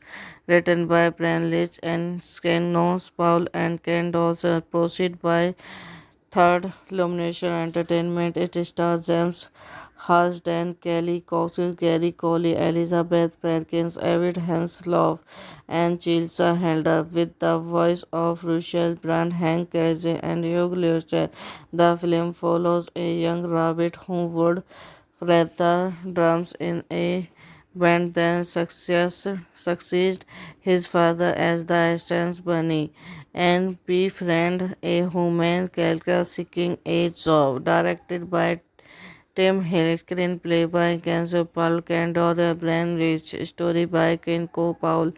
Speaker 1: written by Brian Leach and Skenos Paul and Ken Dawson. Proceed by Third Illumination Entertainment. It stars James Marsden, Kelly Cox, Gary Coley, Elizabeth Perkins, David Hasselhoff, and Chilsa Helder, with the voice of Russell Brand, Hank Azaria, and Hugh Laurie. The film follows a young rabbit who would rather drums in a band than succeed his father as the assistant bunny and befriend a human character seeking a job. Directed by Tim Hill, screenplay by Kenzo Paul Candor, Brian Rich, story by Ken Paul,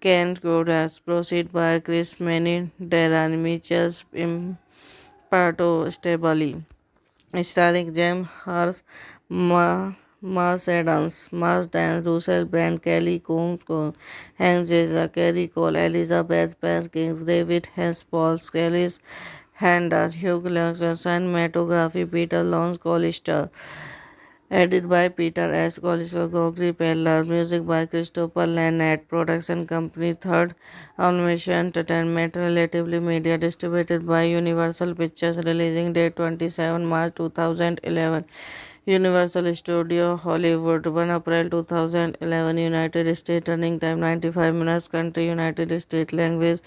Speaker 1: Ken Godas, proceed by Chris Manning, Darren Mitchell, Imparto Stabali, starring James Hars, Marsden, Russell Brand, Kelly Combs, Hank Azaria, Kerry Cole, Elizabeth Perkins, David Hess, Paul Scalis, Hander, Hugh Laurie, cinematography Peter Lawrence Collister, edited by Peter S. Collister, Gregory Peller, music by Christopher Lannett, production company Third Animation Entertainment, Relatively Media, distributed by Universal Pictures, releasing date 27 March 2011. Universal Studio Hollywood 1 April 2011. United States running time 95 minutes. Country United States. Language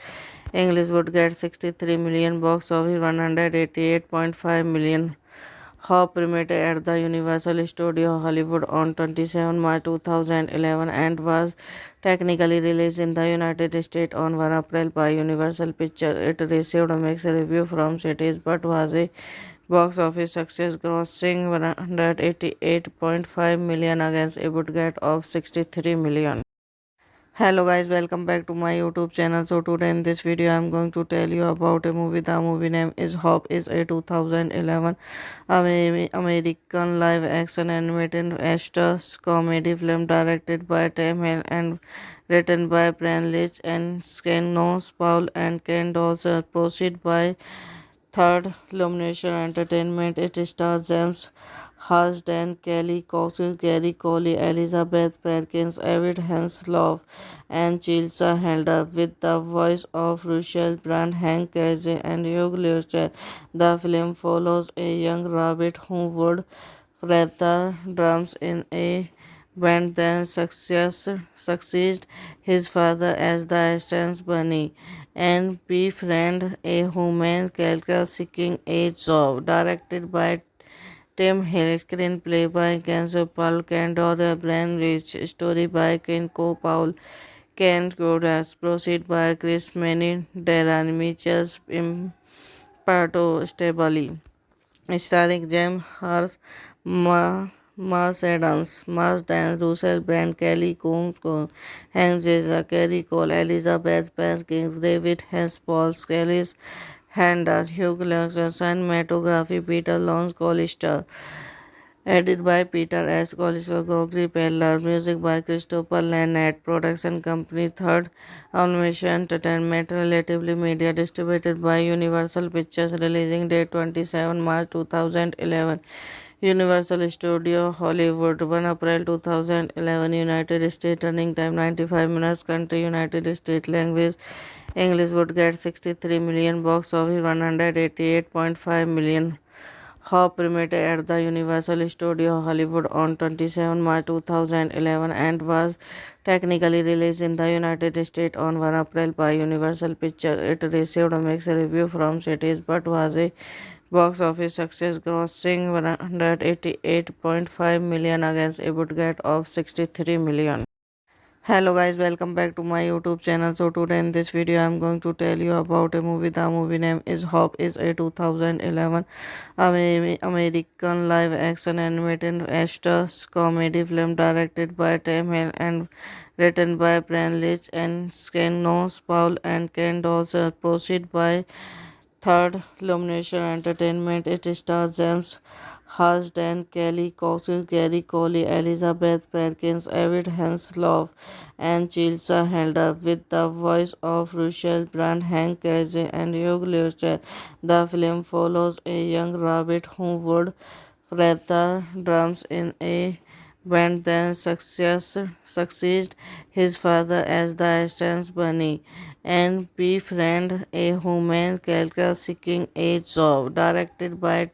Speaker 1: English. Would get 63 million. Box office 188.5 million. Hop premiered at the Universal Studio Hollywood on 27 March 2011 and was technically released in the United States on 1 April by Universal Pictures. It received a mixed review from critics but was a box office success, grossing 188.5 million against a budget of 63 million. Hello guys, welcome back to my YouTube channel. So today in this video I'm going to tell you about a movie. The movie name is Hop. Is a 2011 American live action animated action comedy film directed by Tim Hill and written by Brian Leach and Skenos Paul and Ken Dawson. Proceed by Third Illumination Entertainment. It stars James Marsden, Kelly Cox, Gary Coley, Elizabeth Perkins, David Hasselhoff, and Chilsa Helder, with the voice of Russell Brand, Hank Azaria, and Hugh Laurie. The film follows a young rabbit who would rather drums in a went then succeed his father as the stance bunny and befriend a human character seeking a job. Directed by Tim Hill, screenplay by Kenzo Paul Cando, the Brian Rich, story by Kenko Paul, Kent Godas, proceed by Chris Manning, Darren Mitchell, Imparto Stabali, starring James Hars, Mars Adams, Mars Dan, Russell Brand, Kelly Combs, Hank Jeza, Kerry Cole, Elizabeth Perkins, David Hess, Paul Skellis, Hander, Hugh Jackson, cinematography, Peter Lawrence Collister, edited by Peter S. Collister, Gregory Peller, music by Christopher Lannett, production company Third Animation Entertainment, Relatively Media, distributed by Universal Pictures, releasing date 27 March 2011. Universal Studio Hollywood 1 April 2011. United States running time 95 minutes. Country United States. Language English. Would get 63 million. Box office 188.5 million. Hop premiered at the Universal Studio Hollywood on 27 March 2011 and was technically released in the United States on 1 April by Universal Pictures. It received a mixed review from critics but was a box office success, grossing 188.5 million against a budget of 63 million. Hello guys, welcome back to my YouTube channel. So today in this video I'm going to tell you about a movie. The movie name is Hop. Is a 2011 American live action animated action comedy film directed by Tim Hill and written by Brian Leach and Skenos Paul and Ken Dawson. Proceed by Third Illumination Entertainment. It stars James Marsden, Kelly Cox, Gary Coley, Elizabeth Perkins, David Hasselhoff, and Chilsa Helder, with the voice of Russell Brand, Hank Azaria, and Hugh Jackman. The film follows a young rabbit who would rather drums in a band than succeed his father as the stance bunny and befriend a human character seeking a job. Directed by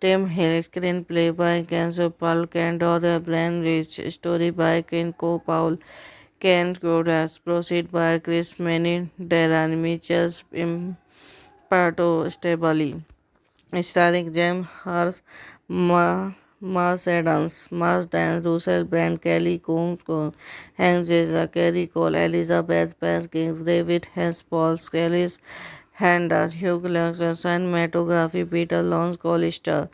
Speaker 1: Tim Hill, screenplay by Kenzo Paul Cando, the Brian Rich, story by Kenko Paul, Kent Godas, proceed by Chris Manning, Darren Mitchell, Imparto Stabali, starring James Hars, Mars Adams, Mars Dan, Russell Brand, Kelly Combs, Hank Jeza, Kerry Cole, Elizabeth Perkins, David Hess, Paul Skellis, Hander, Hugh Jackson, cinematography, Peter Lawrence Collister,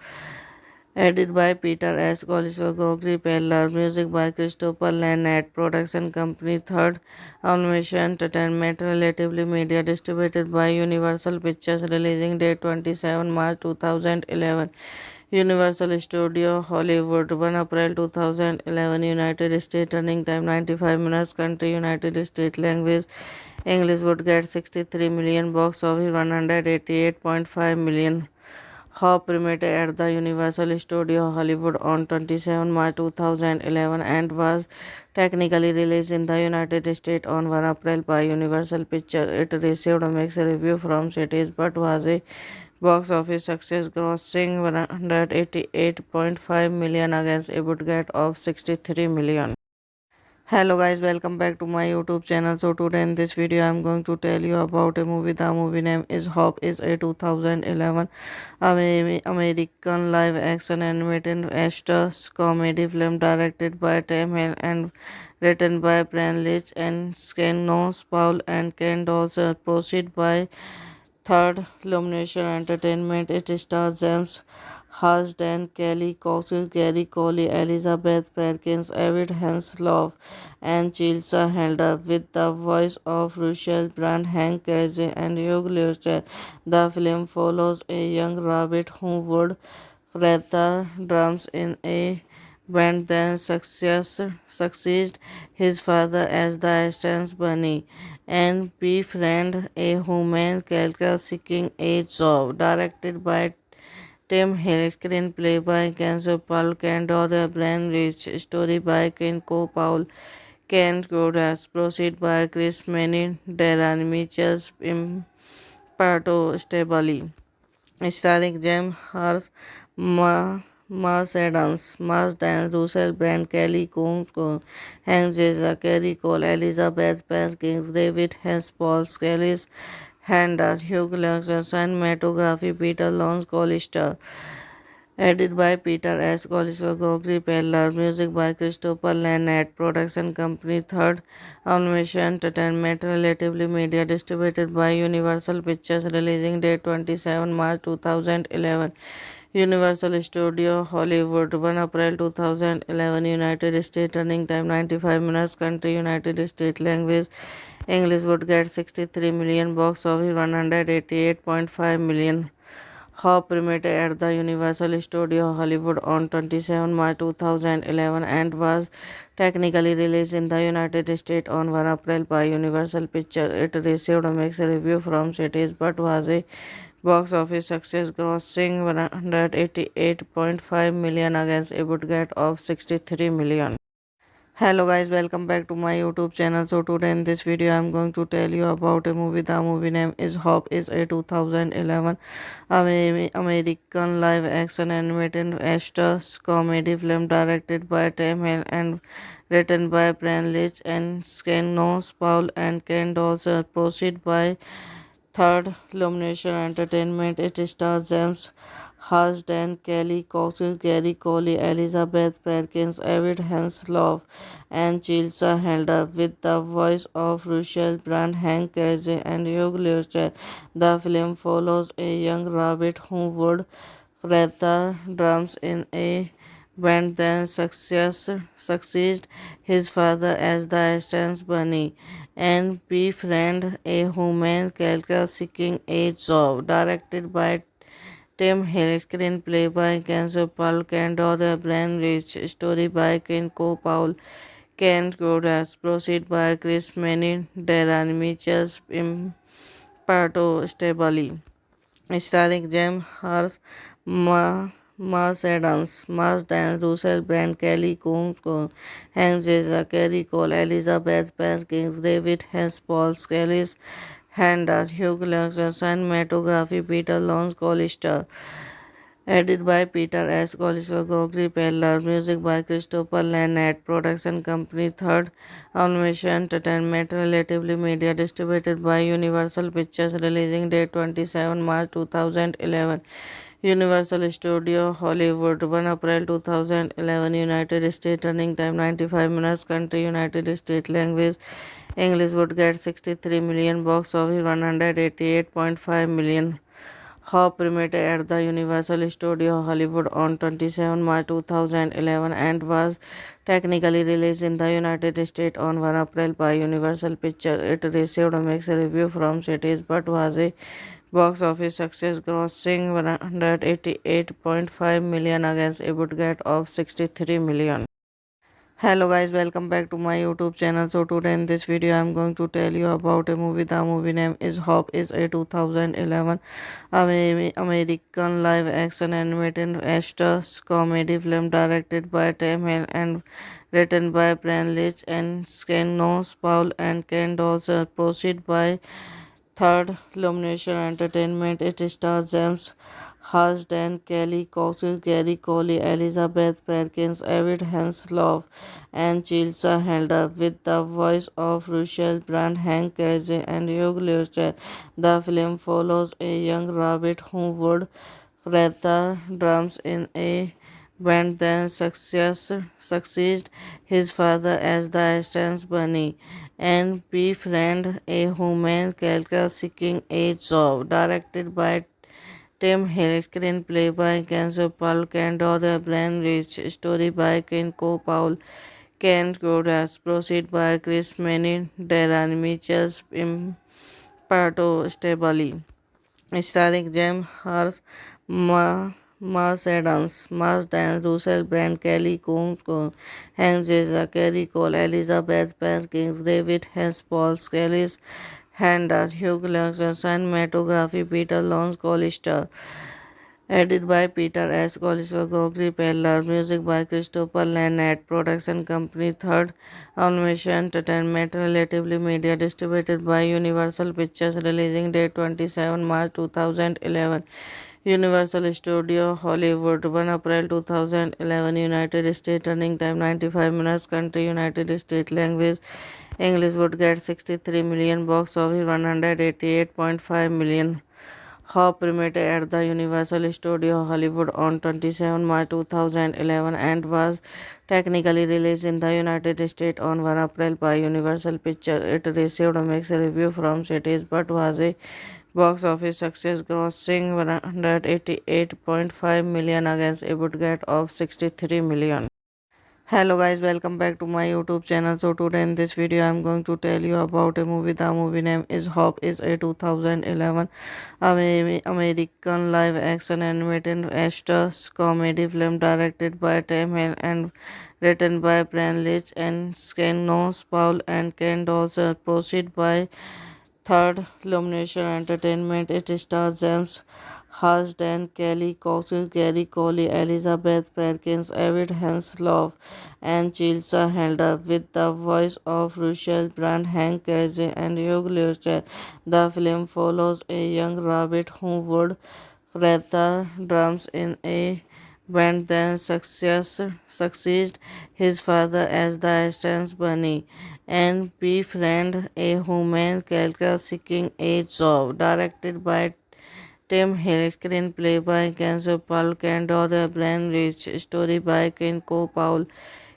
Speaker 1: edited by Peter S. Collister, Gregory Peller, music by Christopher Lannett, production company Third Animation Entertainment, Relatively Media, distributed by Universal Pictures, releasing date 27 March 2011. Universal Studio Hollywood 1 April 2011. United States running time 95 minutes. Country United States. Language English. Would get 63 million. Box office 188.5 million. Hop premiered at the Universal Studio Hollywood on 27 March 2011 and was technically released in the United States on 1 April by Universal Pictures. It received a mixed review from critics but was a box office success, grossing 188.5 million against a budget of 63 million. Hello guys, welcome back to my YouTube channel. So today in this video I'm going to tell you about a movie. The movie name is Hop. Is a 2011 American live action animated action comedy film directed by Tim Hill and written by Brian Leach and Skenos Paul and Ken Dawson. Proceed by Third Illumination Entertainment. It stars James Marsden, Kelly Cox, Gary Coley, Elizabeth Perkins, David Hasselhoff, and Chilsa Helder, with the voice of Russell Brand, Hank Azaria, and Hugh Jackman. The film follows a young rabbit who would rather drums in a band than succeed his father as the stance bunny and befriend a human character seeking a job. Directed by Tim Hill, screenplay by Kenzo Paul Cando, the Brian Rich, story by Kenko Paul, Kent Godas, proceed by Chris Manning, Darren Mitchell, Imparto Stabali, starring James Hars, Marsden, Russell Brand, Kelly Combs, Hank Jeza, Kerry Cole, Elizabeth Perkins, David Hess, Paul Scalis, Handler, Hugh Jackson, cinematography, Peter Lawrence Collister. Edited by Peter S. Collister, Gregory Peller. Music by Christopher Lannett. Production company Third Animation Entertainment. Relatively Media. Distributed by Universal Pictures. Releasing date 27 March 2011. Universal Studio Hollywood 1 April 2011. United States. Running time 95 minutes. Country United States. Language English. Would get 63 million. Box office 188.5 million. Hop premiered at the Universal Studio Hollywood on 27 March 2011 and was technically released in the United States on 1 April by Universal Pictures. It received a mixed review from critics but was a box office success, grossing 188.5 million against a budget of 63 million. Hello guys, welcome back to my YouTube channel. So today in this video I'm going to tell you about a movie. The movie name is Hop. Is a 2011 American live action animated Astros comedy film directed by Tim Hill and written by Brian Leach and Skenos Paul and Ken Dawson. Proceed by Third Illumination Entertainment. It stars James Marsden, Kelly Cox, Gary Coley, Elizabeth Perkins, David Hasselhoff, and Chelsea Handler, with the voice of Russell Brand, Hank Azaria, and Hugh Jackson. The film follows a young rabbit who would rather drums in a band than succeed his father as the assistant bunny and befriend a human character seeking a job. Directed by Tim Hill, screenplay by Kenzo Paul Candor, Brian Rich, story by Ken Paul, Ken Godas, proceed by Chris Manning, Darren Mitchell, Imparto Stabali, starring James Hars, Marsden, Russell Brand, Kelly Combs, Hank Jeza, Kerry Cole, Elizabeth Perkins, David Hess, Paul Scalis, Handler, Hugh Jackson, cinematography, Peter Lawrence Collister. Edited by Peter S. Collister, Gregory Peller. Music by Christopher Lannett. Production company Third Animation Entertainment. Relatively Media. Distributed by Universal Pictures. Releasing date 27 March 2011. Universal Studio Hollywood 1 April 2011. United States. Running time 95 minutes. Country United States. Language English. Would get 63 million. Box office 188.5 million. Hop premiered at the Universal Studio Hollywood on 27 March 2011 and was technically released in the United States on 1 April by Universal Pictures. It received a mixed review from critics but was a box office success, grossing 188.5 million against a budget of 63 million. Hello guys, welcome back to my YouTube channel. So today in this video I'm going to tell you about a movie. The movie name is Hop. Is a 2011 American live action animated Astros comedy film directed by Tim Hill and written by Brian Leach and Skenos Paul and Ken Dawson. Proceed by Third Illumination Entertainment. It stars James Marsden, Kelly Cox, Gary Coley, Elizabeth Perkins, David Hasselhoff, and Chelsea Handler, with the voice of Russell Brand, Hank Azaria, and Hugh Jackson. The film follows a young rabbit who would rather drums in a band than succeed his father as the assistant bunny and befriend a human character seeking a job. Directed by Tim Hill, screenplay by Kenzo Paul Candor, Brian Rich, story by Ken Paul, Ken Godas, proceed by Chris Manning, Darren Mitchell, Imparto Stabali, starring James Hars, Marsden, Russell Brand, Kelly Combs, Hank Jeza, Kerry Cole, Elizabeth Perkins, David Hess, Paul Scalis, Handler, Hugh Jackson, cinematography, Peter Lawrence Collister. Edited by Peter S. Collister, Gregory Peller. Music by Christopher Lannett. Production company Third Animation Entertainment. Relatively Media. Distributed by Universal Pictures. Releasing date 27 March 2011. Universal Studio Hollywood 1 April 2011 United States running time 95 minutes country United States language English would get 63 million box office 188.5 million. Hop premiered at the Universal Studio Hollywood on 27 March 2011 and was technically released in the United States on 1 April by Universal Pictures. It received a mixed review from critics but was a box office success, grossing 188.5 million against a budget of 63 million. Hello guys, welcome back to my YouTube channel. So today in this video I'm going to tell you about a movie. The movie name is Hop is a 2011 American live action animated actors comedy film directed by Tim Hill and written by Brian Leach and Skenos Paul and Ken Dawson. Proceed by Third Illumination Entertainment. It stars James Marsden, Kelly Cox, Gary Coley, Elizabeth Perkins, David Hasselhoff, and Chilsa Helder, with the voice of Russell Brand, Hank Azaria, and Hugh Laurie. The film follows a young rabbit who would rather drums in a band than succeed his father as the assistant bunny and befriend a human character seeking a job. Directed by Tim Hill, screenplay by Kenzo Paul Candor, Brian Rich, story by Ken Paul,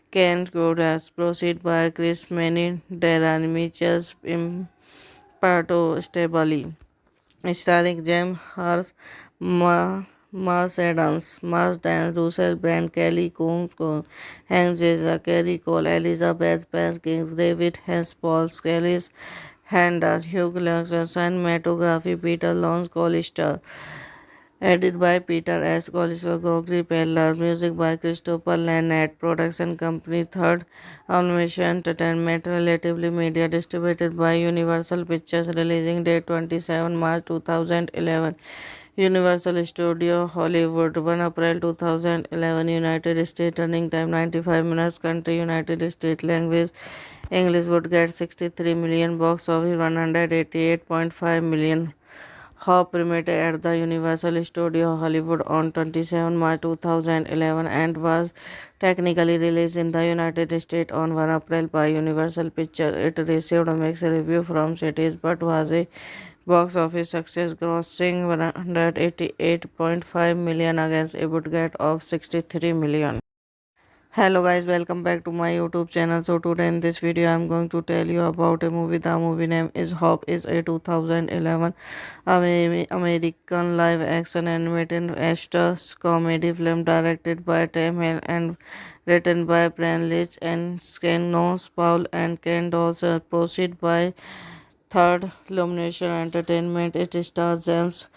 Speaker 1: Ken Godas, proceed by Chris Manning, Darren Mitchell, Imparto Stabali, starring James Hars, Marsden, Russell Brand, Kelly Combs, Hank Azaria, Kerry Cole, Elizabeth Perkins, David Hess, Paul Scalis, Hander, Hugh Laurie, cinematography, Peter Lawrence Collister. Edited by Peter S. Collister, Gregory Peller. Music by Christopher Lannett. Production company Third Animation Entertainment. Relatively Media. Distributed by Universal Pictures. Releasing date 27 March 2011. Universal Studio Hollywood 1 April 2011 United States running time 95 minutes country United States language English would get 63 million box office 188.5 million. Hop premiered at the Universal Studio Hollywood on 27 March 2011 and was technically released in the United States on 1 April by Universal Pictures. It received a mixed review from critics but was a box office success, grossing 188.5 million against a budget of 63 million. Hello guys, welcome back to my YouTube channel. So today in this video I'm going to tell you about a movie. The movie name is Hop is a 2011 American live action animated actors comedy film directed by Tim Hill and written by Brian Leach and Skenos Paul and Ken Dawson. Proceed by Third Illumination Entertainment. It stars James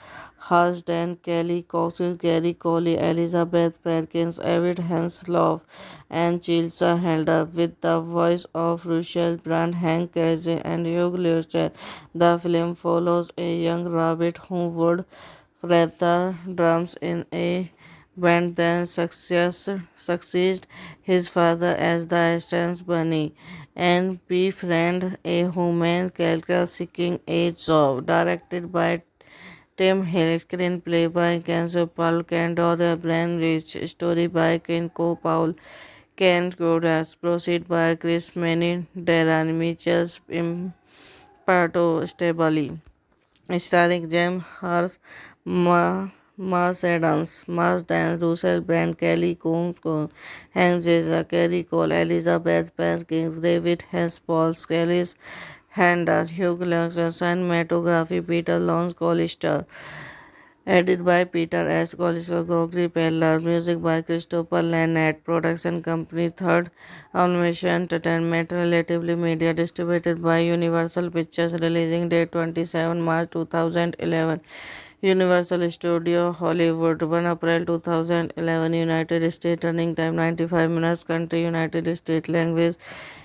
Speaker 1: Marsden, Kelly Cox, Gary Coley, Elizabeth Perkins, David Hasselhoff, and Chilsa Helder, with the voice of Russell Brand, Hank Azaria, and Hugh Laurie. The film follows a young rabbit who would rather drums in a band than succeed his father as the assistant bunny and befriend a human character seeking a job. Directed by Tim Hill, screenplay by Kenzo Paul Candor, Brian Rich, story by Ken Paul, Ken Godas, proceed by Chris Manning, Darren Mitchell, Imparto Stabali, starring James Hars, Marsden, Russell Brand, Kelly Combs, Hank Azaria, Kerry Cole, Elizabeth Perkins, David Hess, Paul Scalis, Hander, Hugh Laurie, cinematography, Peter Lawrence Collister. Edited by Peter S. Collister, Gregory Peller. Music by Christopher Lannett. Production company Third Animation Entertainment. Relatively Media. Distributed by Universal Pictures. Releasing date 27 March 2011. Universal Studio Hollywood 1 April 2011 United States running time 95 minutes country United States language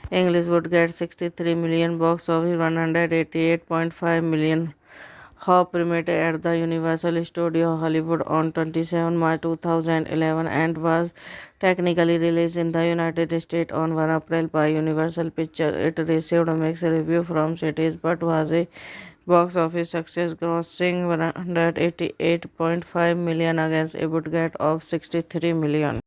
Speaker 1: English would get 63 million box office 188.5 million. Hop premiered at the Universal Studio Hollywood on 27 March 2011 and was technically released in the United States on 1 April by Universal Pictures. It received a mixed review from critics but was a Box office success grossing 188.5 million against a budget of 63 million.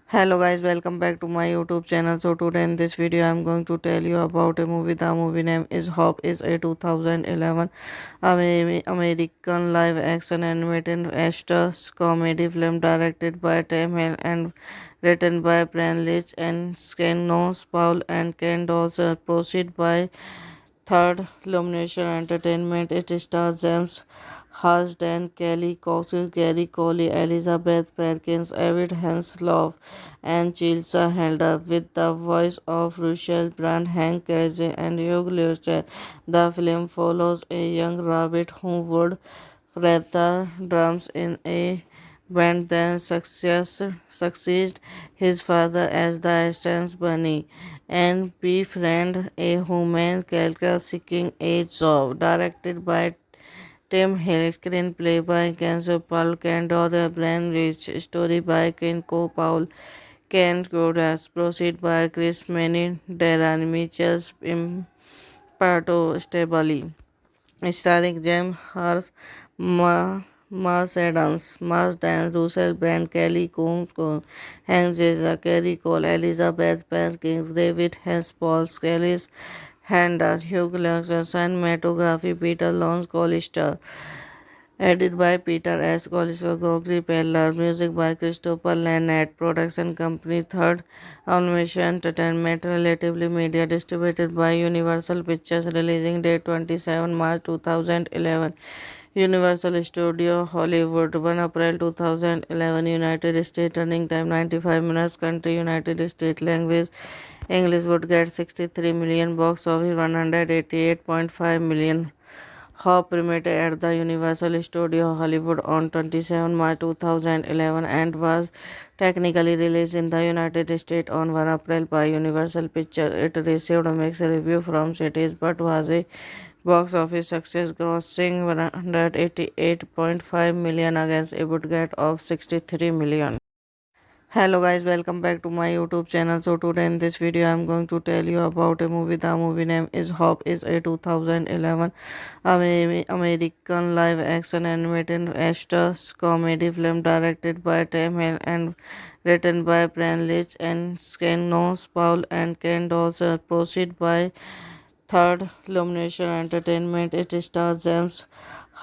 Speaker 1: Hello guys, welcome back to my YouTube channel. So today in this video I'm going to tell you about a movie. The movie name is Hop is a 2011 American live action animated Astros comedy film directed by Tim Hill and written by Brian Leach and Skenos Paul and Ken Dawson. Proceed by Third Illumination Entertainment. It stars James Marsden, Kelly Cox, Gary Coley, Elizabeth Perkins, David Hasselhoff, and Chilsa Helder, with the voice of Russell Brand, Hank Azaria, and Hugh Laurie. The film follows a young rabbit who would rather drums in a band than succeed his father as the Stans Bunny and befriend a human character seeking a job. Directed by Tim Hill, screenplay by Kenzo Paul Candor, Brian Rich, story by Kenko Paul, Ken Godas, proceed by Chris Manning, Darren Mitchell, Imparto Stabali, starring James Hars, Marsden, Russell Brand, Kelly Combs, Hank Azaria, Kerry Cole, Elizabeth Perkins, David Hess, Paul Scalis, Hander, Hugh Laurie, cinematography, Peter Lawrence Collister. Edited by Peter S. Collinsworth, Gregory Peller. Music by Christopher Lannett. Production company Third Animation Entertainment. Relatively Media. Distributed by Universal Pictures. Releasing date 27 March 2011. Universal Studio Hollywood 1 April 2011. United States. Running time 95 minutes. Country United States. Language English. Would get 63 million. Box office 188.5 million. Hop premiered at the Universal Studio Hollywood on 27 March 2011 and was technically released in the United States on 1 April by Universal Pictures. It received a mixed review from critics but was a box office success, grossing 188.5 million against a budget of 63 million. Hello guys, welcome back to my YouTube channel. So today in this video I'm going to tell you about a movie. The movie name is Hop is a 2011 American live action animated Astros comedy film directed by Tim Hill and written by Brian Leach and Skenos Paul and Ken Dawson. Proceed by Third Illumination Entertainment. It stars James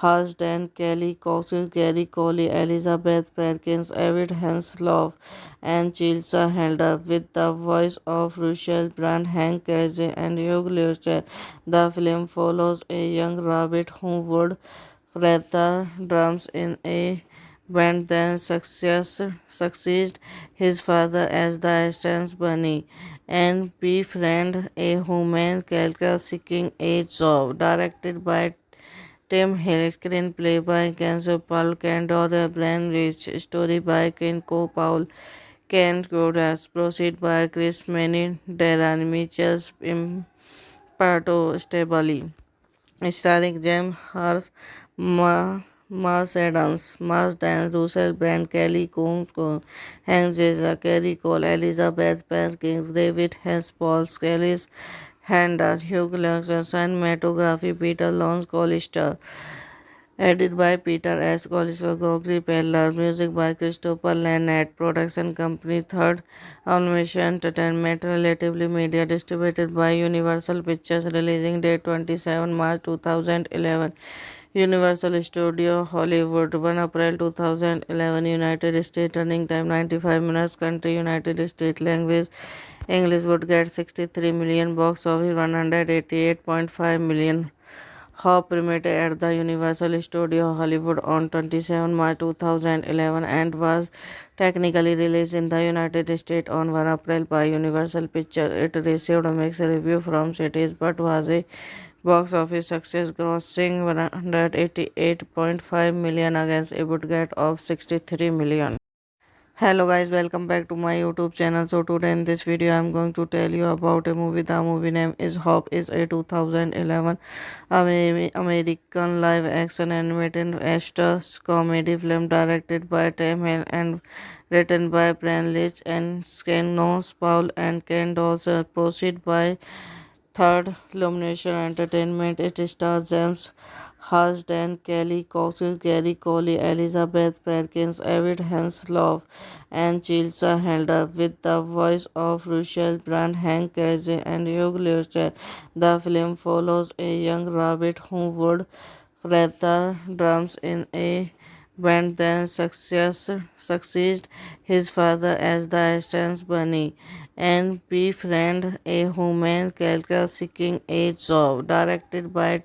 Speaker 1: Marsden, Kelly Cox, Gary Coley, Elizabeth Perkins, David Hasselhoff, and Chilsa Helder, with the voice of Russell Brand, Hank Azaria, and Hugh Laurie. The film follows a young rabbit who would rather drums in a band than succeed his father as the Stans Bunny and befriend a human character seeking a job. Directed by Tim Hill, screenplay by Kenzo Paul Candor, Brian Rich, story by Kenko Paul, Ken Godas, proceed by Chris Manning, Darren Mitchell, Imparto Stabali, starring James Hars, Marsden, Russell Brand, Kelly Combs, Hank Azaria, Kerry Cole, Elizabeth Perkins, David Hess, Paul Scalis, Hander, Hugh Laurie, cinematography, Peter Lawrence Collister. Edited by Peter S. Collinsworth, Gregory Peller. Music by Christopher Lannett. Production company Third Animation Entertainment. Relatively Media. Distributed by Universal Pictures. Releasing date 27 March 2011. Universal Studio Hollywood 1 April 2011. United States. Running time 95 minutes. Country United States. Language English. Would get 63 million. Box office 188.5 million. Hop premiered at the Universal Studio Hollywood on 27 March 2011 and was technically released in the United States on 1 April by Universal Pictures. It received a mixed review from critics but was a box office success, grossing 188.5 million against a budget of 63 million. Hello guys, welcome back to my YouTube channel. So today in this video I'm going to tell you about a movie. The movie name is Hop is a 2011 American live action animated Astros comedy film directed by Tim Hill and written by Brian Leach and Skenos Paul and Ken Dawson. Proceed by Third, Illumination Entertainment. It stars James Marsden, Kelly Cox, Gary Coley, Elizabeth Perkins, David Hasselhoff, and Chelsea Helder, with the voice of Russell Brand, Hank Azaria, and Hugh Laurie. The film follows a young rabbit who would rather drums in a band than succeed his father as the assistant bunny and befriend a human character seeking a job. Directed by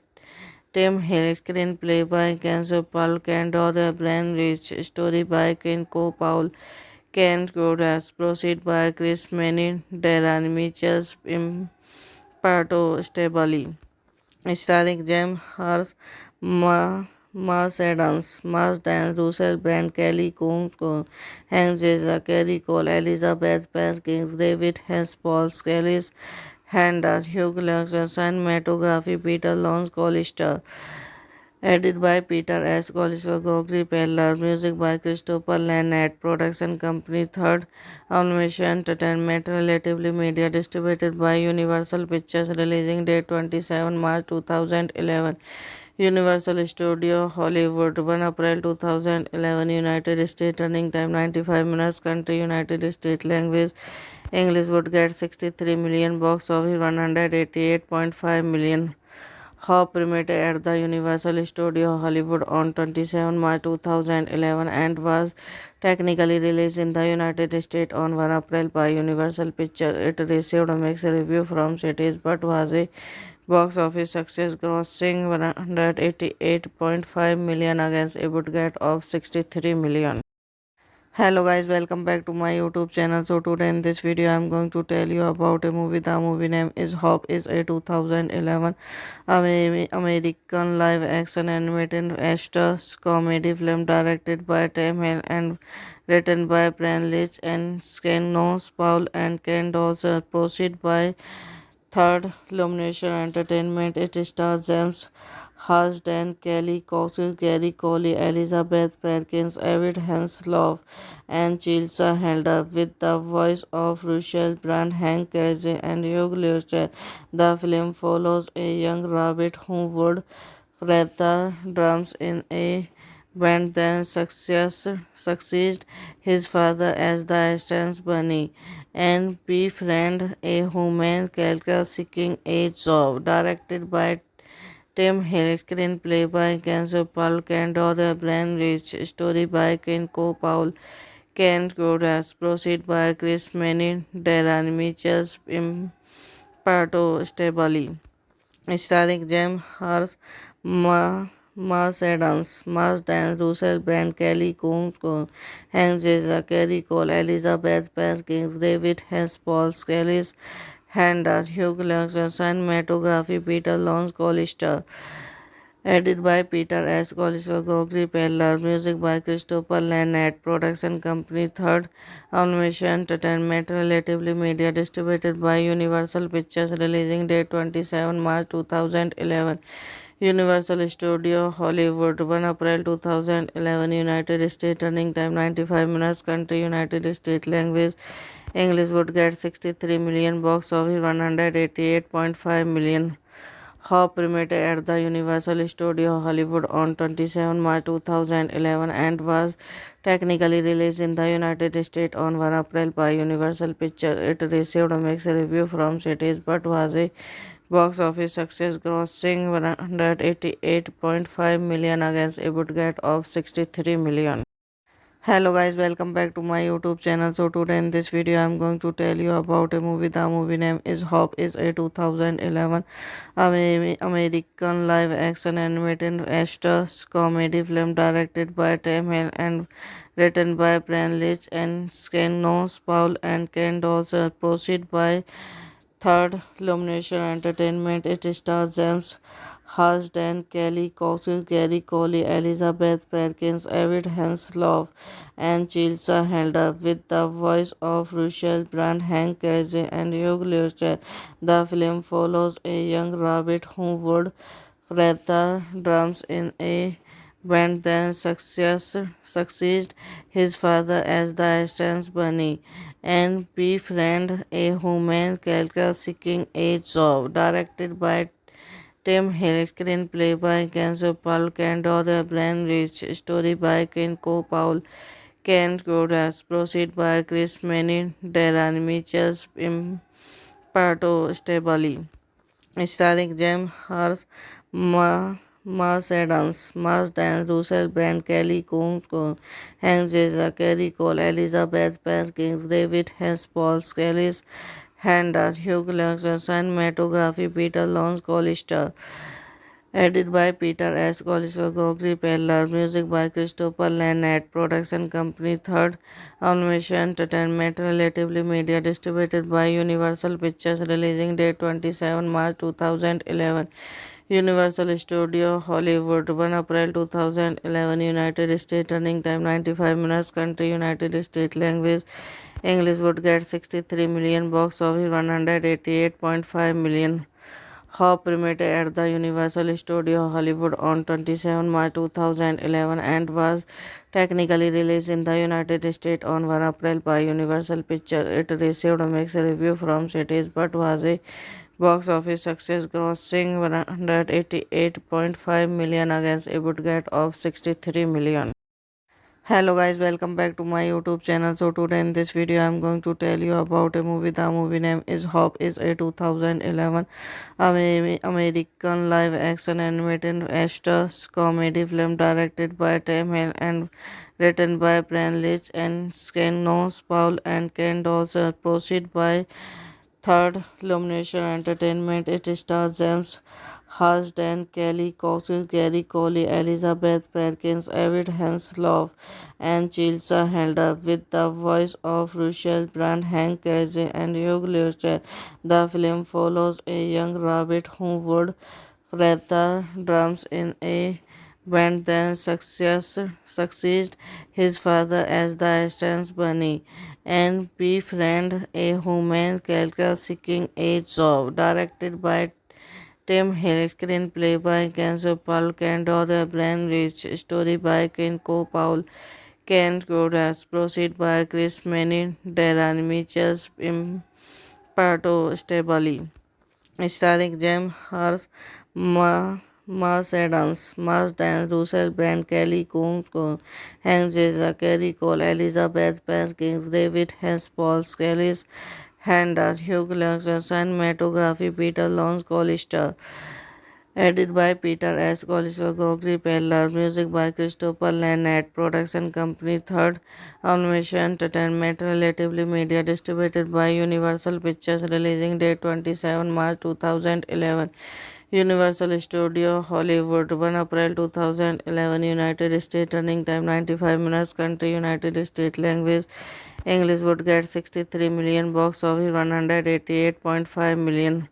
Speaker 1: Tim Hill, screenplay by Kenzo Paul Candor, Brian Rich, story by Kenko Paul, Ken Godas, proceed by Chris Manning, Darren Mitchell, Imparto Stabali. Starring James Hars, Mars Adams, Mars Dan, Russell Brand, Kelly Combs, Hank Jeza, Kerry Cole, Elizabeth Perkins, David Hess, Paul Skellis, Handa, Hugh Jackson, cinematography, Peter Lawrence Collister, edited by Peter S. Collister, Gregory Peller, music by Christopher Lannett, production company Third Animation Entertainment, Relatively Media, distributed by Universal Pictures, releasing date 27 March 2011. Universal Studio Hollywood, 1 April 2011, United States, running time 95 minutes, country United States, language English, would get 63 million, box office 188.5 million. Hop premiered at the Universal Studio Hollywood on 27 March 2011 and was technically released in the United States on 1 April by Universal Pictures. It received a mixed review from critics but was a box office success, grossing 188.5 million against a budget of 63 million. Hello guys, welcome back to my YouTube channel. So today in this video I'm going to tell you about a movie. The movie name is Hop. Is a 2011 American live action animated action comedy film directed by Tim Hill and written by Brian Leach and Skenos Paul and Ken Dawson. Proceed by Third Illumination Entertainment. It stars James Marsden, Kelly Cox, Gary Coley, Elizabeth Perkins, David Hasselhoff, and Chelsea Helder, with the voice of Russell Brand, Hank Azaria, and Hugh Laurie. The film follows a young rabbit who would rather drums in a band than succeed his father as the assistant bunny and befriend a human character seeking a job. Directed by Tim Hill, screenplay by Kenzo Paul Candor, Brian Rich, story by Kenko Paul, Ken Godas, proceed by Chris Manning, Darren Mitchell, Imparto Stabali. Starring James Hars, Mars Adams, Mars Dan, Russell Brand, Kelly Combs, Hank Jeza, Kerry Cole, Elizabeth Perkins, David Hess, Paul Skellis, Handa, Hugh Jackson, cinematography, Peter Lawrence Collister, edited by Peter S. Collister, Gregory Peller, music by Christopher Lannett, production company Third Animation Entertainment, Relatively Media, distributed by Universal Pictures, releasing date 27 March 2011. Universal Studio Hollywood, 1 April 2011, United States, running time 95 minutes, country United States, language English, would get 63 million, box office 188.5 million. Hop premiered at the Universal Studio Hollywood on 27 March 2011 and was technically released in the United States on 1 April by Universal Pictures. It received a mixed review from critics but was a box office success, grossing 188.5 million against a budget of 63 million. Hello guys, welcome back to my YouTube channel. So today in this video I'm going to tell you about a movie. The movie name is Hop. Is a 2011 American live action animated action comedy film directed by Tim Hill and written by Brian Leach and Skenos Paul and Ken Dawson. Proceed by Third Illumination Entertainment. It stars James Marsden, Kelly Cox, Gary Coley, Elizabeth Perkins, David Hasselhoff, and Chelsea Helder, with the voice of Russell Brand, Hank Azaria, and Hugh Laurie. The film follows a young rabbit who would rather drums in a went then succeed his father as the assistant bunny and befriend a human character seeking a job. Directed by Tim Hill, screenplay by Kenzo Paul Candor, the Brian Rich, story by Kenko Paul Ken Godas, proceed by Chris Menin, Darren Mitchell, Imparto Stabali. Starring James Hars, Mars Adams, Mars Dan, Russell Brand, Kelly Combs, Hank Jeza, Kerry Cole, Elizabeth Perkins, David Hess, Paul Skellis, Handler, Hugh Jackson, cinematography, Peter Lawrence, Collister. Edited by Peter S. Collister, Gregory Peller, music by Christopher Lannett, production company Third Animation Entertainment, Relatively Media, distributed by Universal Pictures, releasing date 27 March 2011. Universal Studio Hollywood, 1 April 2011, United States, running time 95 minutes, country United States, language English, would get 63 million, box office 188.5 million. Hop premiered at the Universal Studio Hollywood on 27 March 2011 and was technically released in the United States on 1 April by Universal Pictures. It received a mixed review from critics but was a box office success, grossing 188.5 million against a budget of 63 million. Hello guys, welcome back to my YouTube channel. So today in this video I'm going to tell you about a movie. The movie name is Hop. Is a 2011 American live action animated action comedy film directed by Tim Hill and written by Brian Leach and Skenos Paul and Ken Dawson. Proceed by Third Illumination Entertainment. It stars James Marsden, Kelly Cox, Gary Coley, Elizabeth Perkins, David Hasselhoff, and Chelsea Helder, with the voice of Russell Brand, Hank Azaria, and Hugh Jackman. The film follows a young rabbit who would rather drums in a band than succeed his father as the assistant bunny and befriend a human character seeking a job. Directed by Tim Hill, screenplay by Kenzo Paul Candor, Brian Rich, story by Kenko Paul Ken Godas, proceed by Chris Menin, Darren Mitchell, Imparto Stabali. Starring James Hars, Mars Adams, Mars Dan, Russell Brand, Kelly Combs, Hank Jeza, Kerry Cole, Elizabeth Perkins, David Hess, Paul Skellis, Handler, Hugh Jackson, cinematography, Peter Lawrence Collister. Edited by Peter S. Collister, Gregory Peller, music by Christopher Lannett, production company Third Animation Entertainment, Relatively Media, distributed by Universal Pictures, releasing date 27 March 2011. Universal Studio Hollywood, 1 April 2011, United States, running time 95 minutes, country United States, language English, would get 63 million, box office 188.5 million.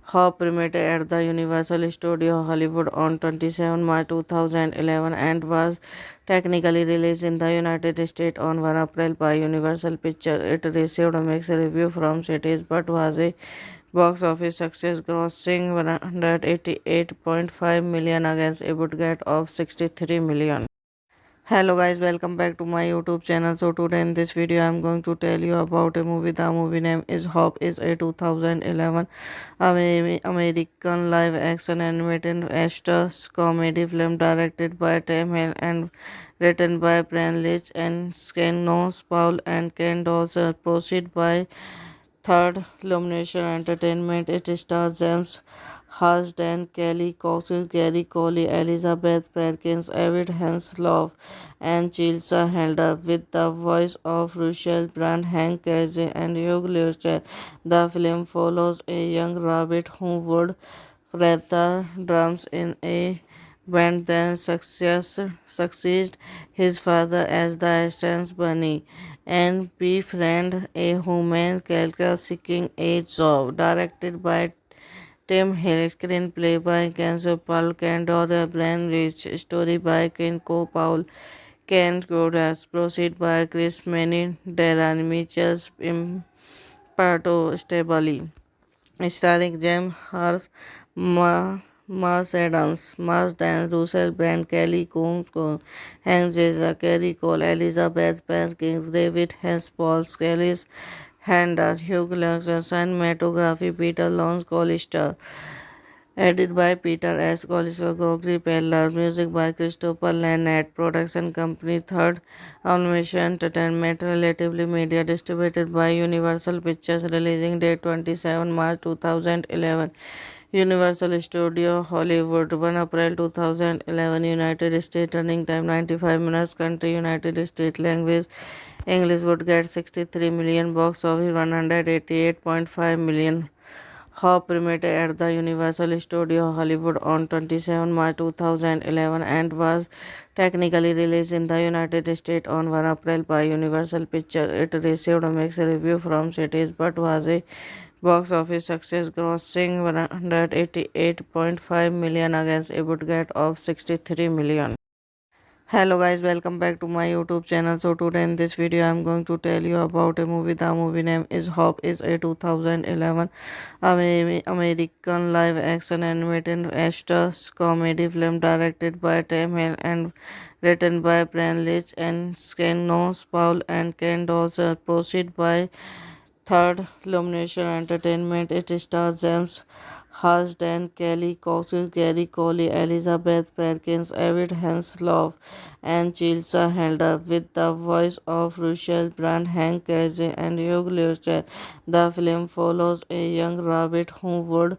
Speaker 1: Hop premiered at the Universal Studio Hollywood on 27 March 2011 and was technically released in the United States on 1 April by Universal Pictures. It received a mixed review from critics but was a box office success, grossing 188.5 million against a budget of 63 million. Hello guys, welcome back to my YouTube channel. So today in this video I'm going to tell you about a movie. The movie name is Hop. Is a 2011 American live action animated action comedy film directed by Tim Hill and written by Brian Leach and Skenos Paul and Ken Dawson. Proceed by Third Illumination Entertainment. It stars James Marsden, Kelly Cox, Gary Coley, Elizabeth Perkins, David Hasselhoff, and Chelsea Helder, with the voice of Russell Brand, Hank Azaria, and Hugh Jackman. The film follows a young rabbit who would rather drums in a band than succeed his father as the assistant bunny and befriend a human character seeking a job. Directed by Tim Hill, screenplay by Kenzo Paul Candor, Brian Rich, story by Kenko Paul Ken Godas, proceed by Chris Menin, Darren Mitchell, Imparto Stabali. Starring James Hars, Mars Dance, Russell Brand, Kelly Combs, Hank Jeza, Kerry Cole, Elizabeth Perkins, David Hess, Paul Skellis, Handler, Hugh Jackson, cinematography, Peter Lawrence Collister. Edited by Peter S. Collister, Gregory Peller, music by Christopher Lannett, production company Third Animation Entertainment, Relatively Media, distributed by Universal Pictures, releasing date 27 March 2011. Universal Studio Hollywood, 1 April 2011, United States, running time 95 minutes, country United States, language English, would get 63 million, box office 188.5 million. Hop premiered at the Universal Studio Hollywood on 27 March 2011 and was technically released in the United States on 1 April by Universal Pictures. It received a mixed review from critics but was a box office success, grossing 188.5 million against a budget of 63 million. Hello guys, welcome back to my YouTube channel. So today in this video I'm going to tell you about a movie. The movie name is Hop. Is a 2011 American live action animated action comedy film directed by Tim Hill and written by Brian Leach and Skenos Paul and Ken Dawson. Proceed by Third Illumination Entertainment. It stars James Marsden, Kelly Cox, Gary Coley, Elizabeth Perkins, David Hasselhoff, and Chilsa Helder, with the voice of Russell Brand, Hank Azaria, and Hugh Jackson. The film follows a young rabbit who would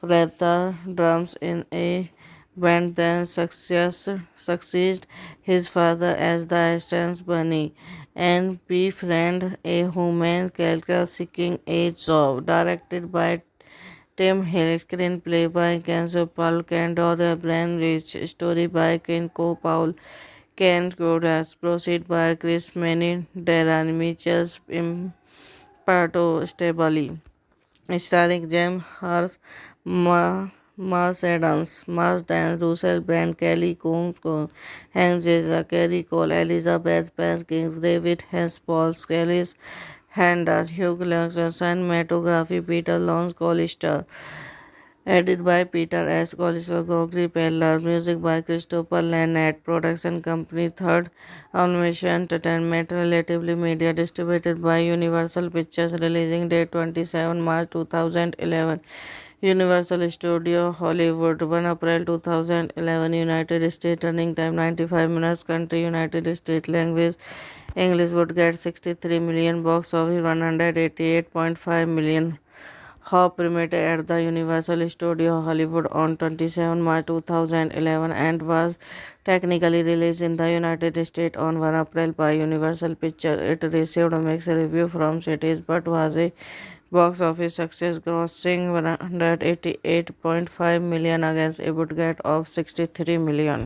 Speaker 1: rather drums in a band than succeed his father as the assistant bunny and befriend a human character seeking a job. Directed by Tim Hill, screenplay by Kenzo Paul Candor, Brian Rich, story by Ken Paul, Ken Godas, proceed by Chris Manning, Darren Mitchell, Imparto Stabali, starring James Hurst, Mars Dance, Russell Brand, Kelly Combs, Hank Jeza, Kerry Cole, Elizabeth Perkins, David Hess, Paul Skellis, Handler, Hugh Jackson, cinematography, Peter Lawrence Collister. Edited by Peter S. Collister, Gregory Peller, music by Christopher Lannett, production company Third Animation Entertainment, Relatively Media, distributed by Universal Pictures, releasing date 27 March 2011. Universal Studio Hollywood, 1 April 2011, United States, running time 95 minutes, country United States, language English, would get 63 million, box office 188.5 million. Hop premiered at the Universal Studio Hollywood on 27 March 2011 and was technically released in the United States on 1 April by Universal Pictures. It received a mixed review from critics but was a box office success, grossing 188.5 million against a budget of 63 million.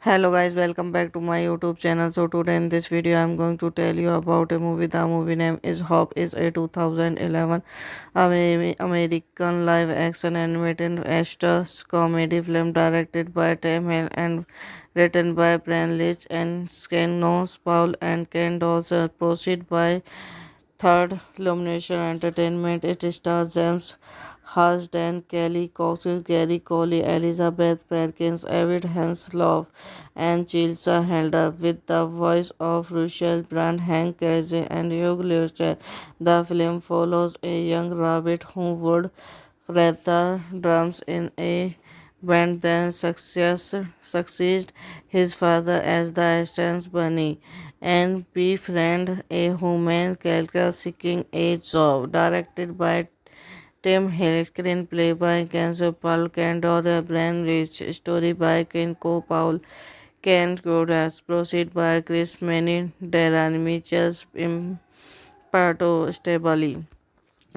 Speaker 1: Hello guys, welcome back to my YouTube channel. So today in this video I'm going to tell you about a movie. The movie name is Hop. Is a 2011 American live action animated action comedy film directed by Tim Hill and written by Brian Leach and Skenos Paul and Ken Dawson. Proceed by Third Illumination Entertainment. It stars James Marsden, Kelly Cox, Gary Coley, Elizabeth Perkins, David Hasselhoff, and Chilsa Helder, with the voice of Russell Brand, Hank Azaria, and Hugh Jackson. The film follows a young rabbit who would rather drums in a band than succeed his father as the assistant bunny and befriend a human character seeking a job. Directed by Tim Hill, screenplay by Kenzo Paul Candor, Brian Rich, story by Ken Paul, Ken Godas, proceed by Chris Manning, Darren Mitchell, Imparto Stabali,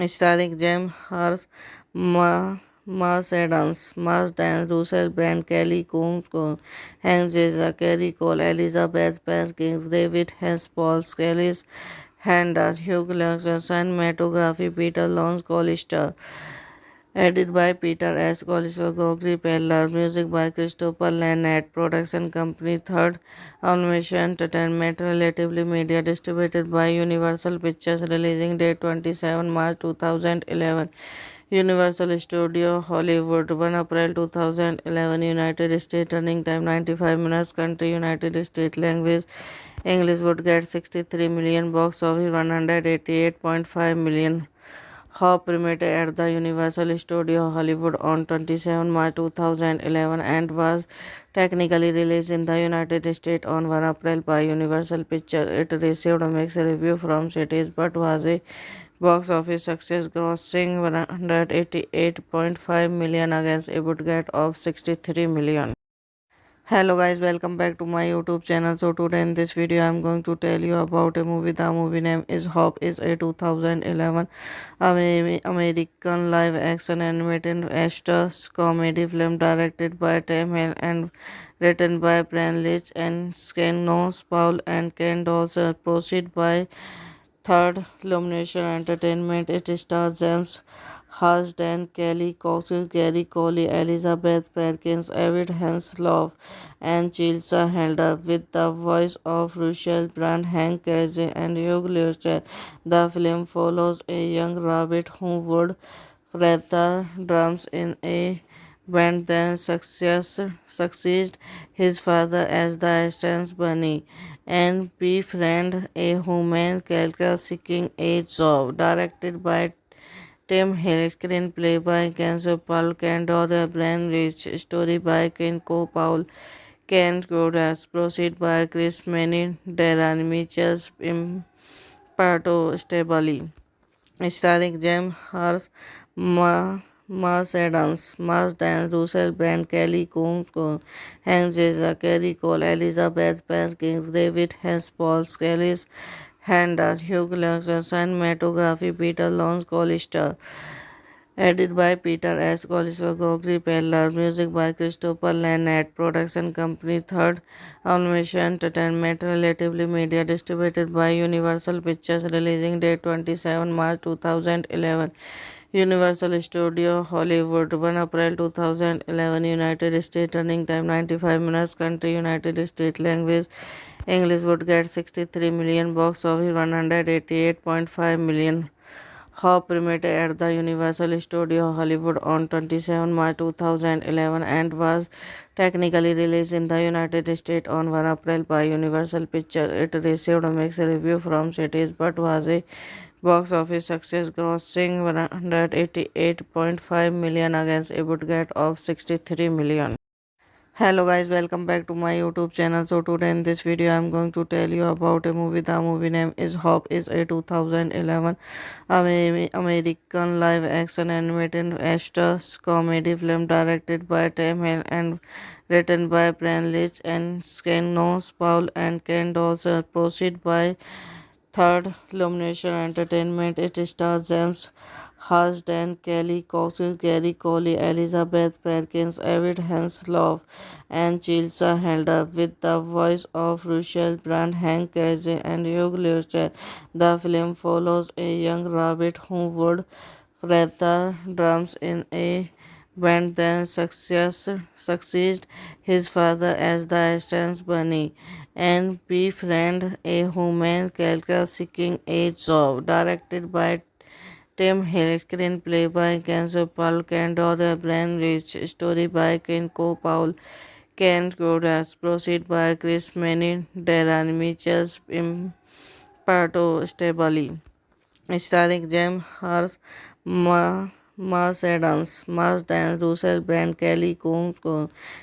Speaker 1: starring James Hurst, Mars Dance, Russell Brand, Kelly Combs, Hank Jeza, Kerry Cole, Elizabeth Perkins, David Hess, Paul Skellis, Handler, Hugh Jackson, cinematography, Peter Lawrence Collister. Edited by Peter S. Collister, Gregory Peller, music by Christopher Lannett, production company Third Animation Entertainment, Relatively Media, distributed by Universal Pictures, releasing date 27 March 2011. Universal Studio Hollywood 1 April 2011 United States running time 95 minutes country United States language English would get 63 million box office 188.5 million. Hop premiered at the Universal Studio Hollywood on 27 March 2011 and was technically released in the United States on 1 April by Universal Pictures. It received a mixed review from critics but was a box office success, grossing 188.5 million against a budget of 63 million. Hello guys, welcome back to my YouTube channel. So today in this video I'm going to tell you about a movie. The movie name is Hop. Is a 2011 American live action animated Astros comedy film directed by Tim Hill and written by Brian Leach and Skenos Paul and Ken Dawson. Proceed by Third Illumination Entertainment. It stars James Marsden, Kelly Cox, Gary Coley, Elizabeth Perkins, David Hasselhoff, and Chilsa Helder, with the voice of Russell Brand, Hank Azaria, and Hugh Laurie. The film follows a young rabbit who would rather drums in a band than succeed his father as the assistant bunny and befriend a human character seeking a job. Directed by Tim Hill, screenplay by Kenzo Paul Candor, Brian Rich, story by Ken Paul, Ken Godas, proceed by Chris Manning, Darren Mitchell, Imparto Stabali, starring James Hurst, Marsden, Russell Brand, Kelly Combs, Hank Azaria, Kerry Cole, Elizabeth Perkins, David Hess, Paul Scalis, Hander, Hugh Laurie, cinematography, Peter Lawrence Collister. Edited by Peter S. Collister, Gregory Peller. Music by Christopher Lannett. Production company Third Animation Entertainment. Relatively Media. Distributed by Universal Pictures. Releasing date 27 March 2011. Universal Studio Hollywood 1 April 2011 United States running time 95 minutes country United States language English would get 63 million box office 188.5 million. Hop premiered at the Universal Studio Hollywood on 27 March 2011 and was technically released in the United States on 1 April by Universal Pictures. It received a mixed review from critics but was a box office success, grossing 188.5 million against a budget of 63 million. Hello guys, welcome back to my YouTube channel. So today in this video I'm going to tell you about a movie. The movie name is Hop. Is a 2011 American live action animated Astros comedy film directed by Tim Hill and written by Brian Leach and Skenos Paul and Ken Dawson. Proceed by Third Illumination Entertainment. It stars James Marsden, Kelly Cox, Gary Coley, Elizabeth Perkins, David Hasselhoff, and Chilsa Helder, with the voice of Russell Brand, Hank Azaria, and Hugh Laurie. The film follows a young rabbit who would rather drums in a band than succeed his father as the assistant bunny and befriend a human character seeking a job. Directed by Tim Hill, screenplay by Kenzo Paul Candor, Brian Rich, story by Ken Paul, Ken Godas, proceed by Chris Manning, Darren Mitchell, Imparto Stabali, starring James Hurst, Marsden, Russell Brand, Kelly Combs,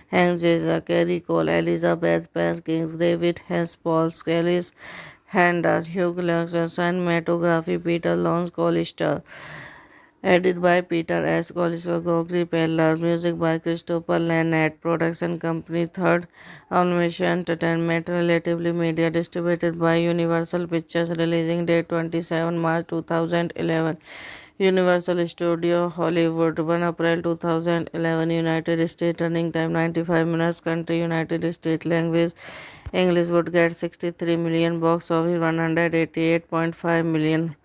Speaker 1: Hank Azaria, Kerry Cole, Elizabeth Perkins, David Hess, Paul Scalis, Hander, Hugh Laurie, cinematography, Peter Lawrence Collister. Edited by Peter S. Collister, Gregory Peller. Music by Christopher Lannett. Production company Third Animation Entertainment. Relatively Media. Distributed by Universal Pictures. Releasing date 27 March 2011. Universal Studio Hollywood 1 April 2011 United States running time 95 minutes country United States language English would get 63 million box office 188.5 million.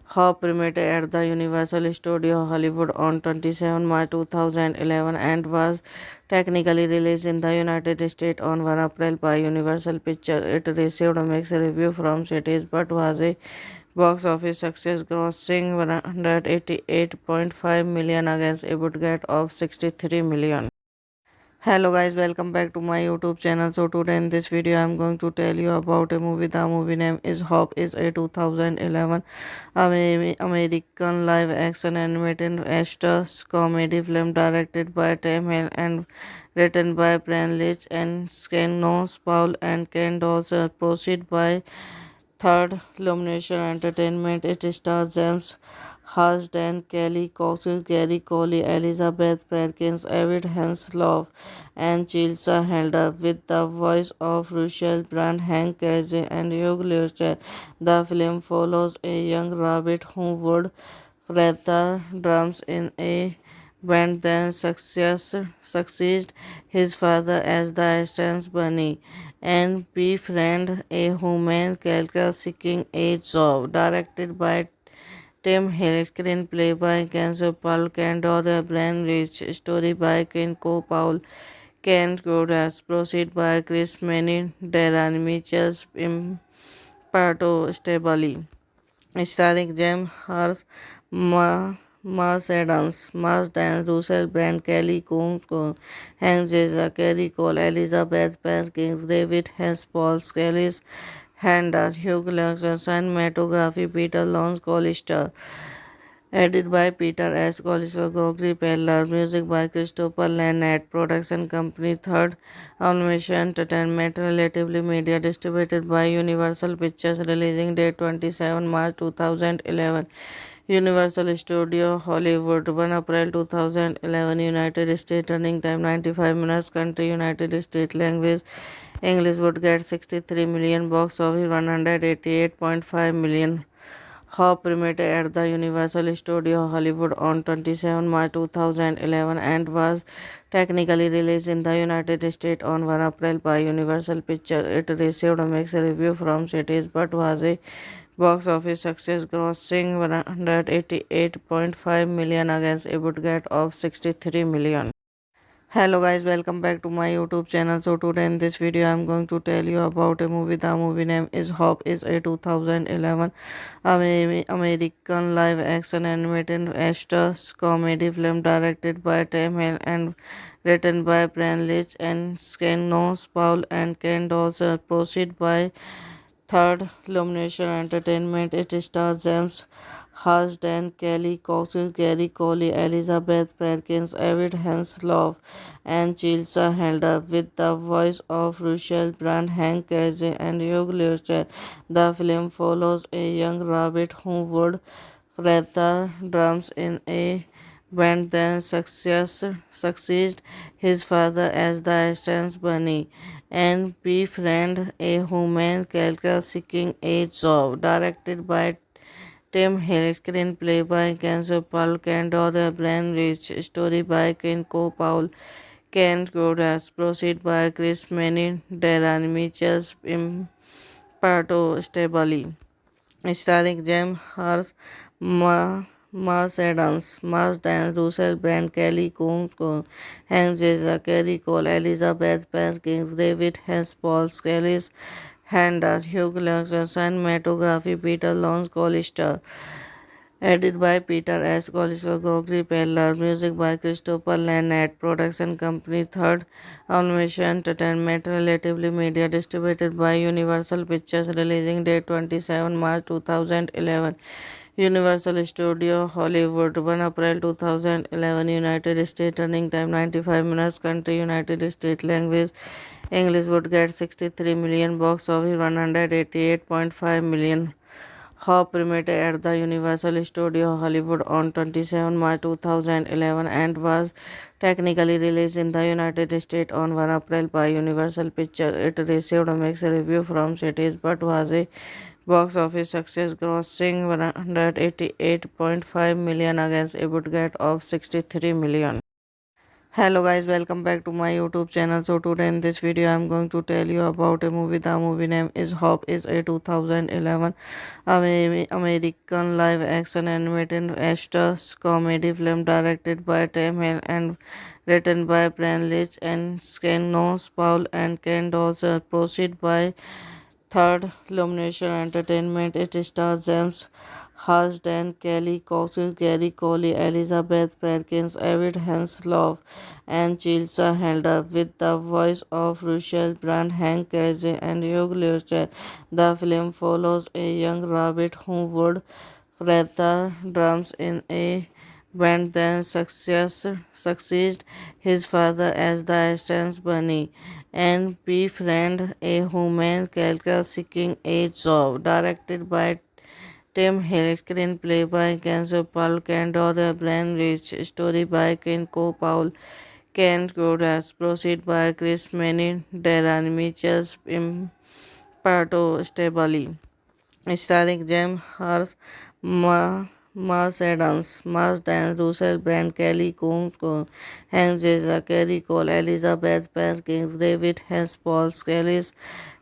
Speaker 1: Hop premiered at the Universal Studio Hollywood on 27 March 2011 and was technically released in the United States on 1 April by Universal Pictures. It received a mixed review from critics but was a Box office success grossing 188.5 million against a budget of 63 million. Hello guys, welcome back to my YouTube channel. So today in this video I'm going to tell you about a movie. The movie name is Hop is a 2011 American live action animated Astros comedy film directed by Tim Hill and written by Brian Leach and Skenos Paul and Ken Dawes. Proceed by Third Illumination Entertainment. It stars James Marsden, Kelly Cox, Gary Coley, Elizabeth Perkins, David Hasselhoff, and Chilsa Helder, with the voice of Russell Brand, Hank Azaria, and Hugh Laurie. The film follows a young rabbit who would rather drums in a band than succeed his father as the stance bunny and befriend a human character seeking a job. Directed by Tim Hill, screenplay by Kenzo Paul Candor, Brian Rich, story by Ken Paul, Ken Godas, proceed by Chris Manning, Darren Mitchell, Imparto Stabali, starring James Hurst, Marsden, Russell Brand, Kelly Combs, Hank Azaria, Kerry Cole, Elizabeth Perkins, David Hess, Paul Scalis, Hander, Hugh Laurie, cinematography, Peter Lawrence Collister. Edited by Peter S. Collinsworth, Gregory Peller, music by Christopher Lannett, production company Third Animation Entertainment, Relatively Media, distributed by Universal Pictures, releasing date 27 March 2011. Universal Studio Hollywood, 1 April 2011, United States, running time 95 minutes, country United States, language English, would get 63 million, box office 188.5 million. Hop premiered at the Universal Studio Hollywood on 27 March 2011 and was technically released in the United States on 1 April by Universal Pictures. It received a mixed review from critics but was a box office success, grossing 188.5 million against a budget of 63 million. Hello guys, welcome back to my YouTube channel. So today in this video I'm going to tell you about a movie. The movie name is Hop is a 2011 American live action animated Astros comedy film directed by Tim Hill and written by Brian Leach and Skenos Paul and Ken Dawes. Proceed by Third Illumination Entertainment. It stars James Marsden, Kelly Cox, Gary Coley, Elizabeth Perkins, David Hasselhoff, and Chilsa Helder, with the voice of Russell Brand, Hank Azaria, and Hugh Laurie. The film follows a young rabbit who would rather drums in a band than succeed his father as the stance bunny and befriend a human character seeking a job. Directed by Tim Hill, screenplay by Kenzo Paul Candor, Brian Rich, story by Ken Paul, Ken Godas, proceed by Chris Manning, Darren Mitchell, Imparto Stabali, starring James Hurst, Marsden, Russell Brand, Kelly Combs, Hank Azaria, Kerry Cole, Elizabeth Perkins, David Hess, Paul Scalis, Hander, Hugh Laurie, cinematography, Peter Lawrence Collister. Edited by Peter S. Collinsworth, Gregory Peller, music by Christopher Lannett, production company Third Animation Entertainment, Relatively Media, distributed by Universal Pictures, releasing date 27 March 2011. Universal Studio Hollywood, 1 April 2011, United States, running time 95 minutes, country United States, language English, would get 63 million, box office 188.5 million. Hop premiered at the Universal Studio Hollywood on 27 March 2011 and was technically released in the United States on 1 April by Universal Pictures. It received a mixed review from critics but was a box office success, grossing 188.5 million against a budget of 63 million. Hello guys, welcome back to my YouTube channel. So today in this video I'm going to tell you about a movie. The movie name is Hop is a 2011 American live action animated Astros comedy film directed by Tim Hill and written by Brian Leach and Skenos Paul and Ken Dawes. Proceed by Third, Illumination Entertainment. It stars James Marsden, Kelly Cox, Gary Coley, Elizabeth Perkins, David Hasselhoff, and Chilsa Helder, with the voice of Russell Brand, Hank Azaria, and Hugh Laurie. The film follows a young rabbit who would rather drums in a band than succeed his father as the assistant bunny and befriend a human character seeking a job. Directed by Tim Hill, screenplay by Kenzo Paul Candor, Brian Rich, story by Ken Co. Paul, Ken Godas, proceed by Chris Manning, Darren Mitchell, Imparto Stabali, starring James Hars, Marsden, Russell Brand, Kelly Combs, Hank Azaria, Kerry Cole, Elizabeth Perkins, David Hess, Paul Scalis,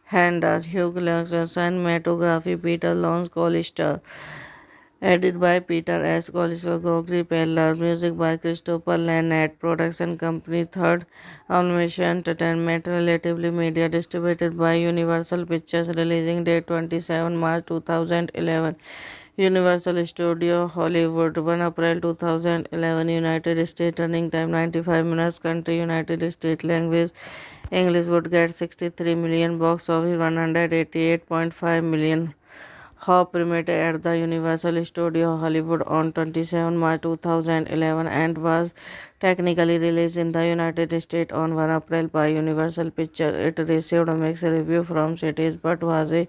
Speaker 1: Hander, Hugh Lux, cinematography, Peter Lawrence Collister. Edited by Peter S. Collinsworth, Gregory Peller. Music by Christopher Lannett. Production company Third Animation Entertainment. Relatively Media. Distributed by Universal Pictures. Releasing date 27 March 2011. Universal Studio Hollywood 1 April 2011. United States. Running time 95 minutes. Country United States. Language English. Would get 63 million. Box office 188.5 million. Hop premiered at the Universal Studio Hollywood on 27 March 2011 and was technically released in the United States on 1 April by Universal Pictures. It received a mixed review from critics but was a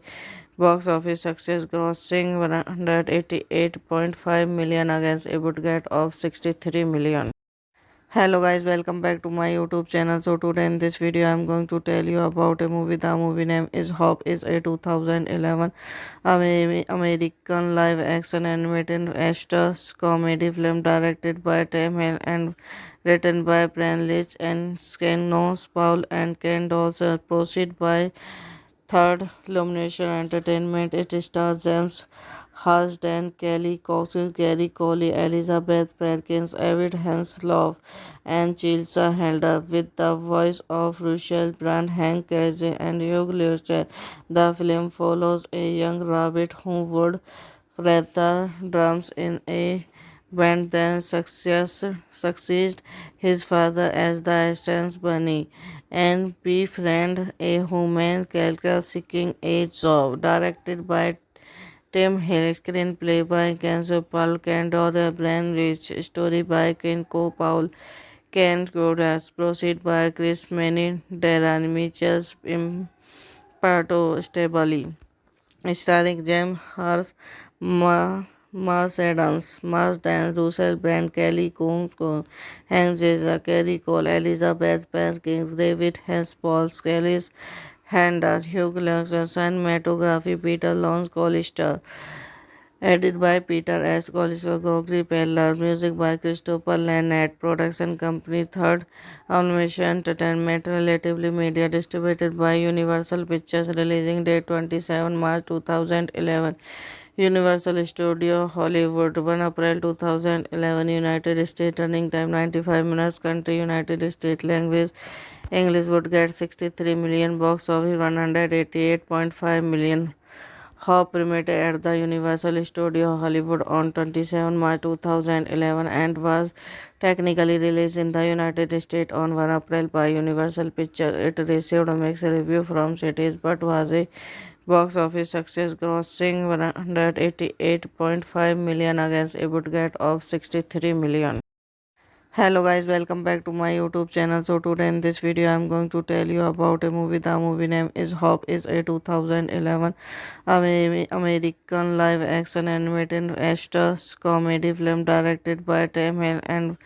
Speaker 1: box office success, grossing 188.5 million against a budget of 63 million. Hello guys, welcome back to my YouTube channel. So today in this video I'm going to tell you about a movie. The movie name is Hop. Is a 2011 American live action animated Astros comedy film directed by Tim Hill and written by Brian Leach and Skenos Paul and Ken Dawson. Proceed by Third Illumination Entertainment. It stars James Marsden, Kelly Cox, Gary Coley, Elizabeth Perkins, David Hasselhoff, and Chilsa Helder, with the voice of Russell Brand, Hank Azaria, and Hugh Laurie. The film follows a young rabbit who would rather drums in a band than succeed his father as the assistant bunny and befriend a human character seeking a job. Directed by Tim Hill, screenplay by Kenzo Paul Candor, Brian Rich, story by Ken Co. Paul, Ken Godas, proceed by Chris Manning, Darren Mitchell, Imparto Stabali, starring James Hars, Marsden, Russell Brand, Kelly Combs, Hank Azaria, Kerry Cole, Elizabeth Perkins, David Hess, Paul Scalis, Hander, Hugh Lux, cinematography, Peter Lawrence Collister. Edited by Peter S. Collinsworth, Gregory Peller. Music by Christopher Lannett. Production company Third Animation Entertainment. Relatively Media. Distributed by Universal Pictures. Releasing date 27 March 2011. Universal Studio Hollywood 1 April 2011. United States. Running time 95 minutes. Country United States. Language English. Would get 63 million. Box office 188.5 million. Hop premiered at the Universal Studio Hollywood on 27 March 2011 and was technically released in the United States on 1 April by Universal Pictures. It received a mixed review from critics but was a box office success, grossing 188.5 million against a budget of 63 million. Hello guys, welcome back to my YouTube channel. So today in this video I'm going to tell you about a movie. The movie name is Hop. Is a 2011 American live action animated Astros comedy film directed by Tim Hill and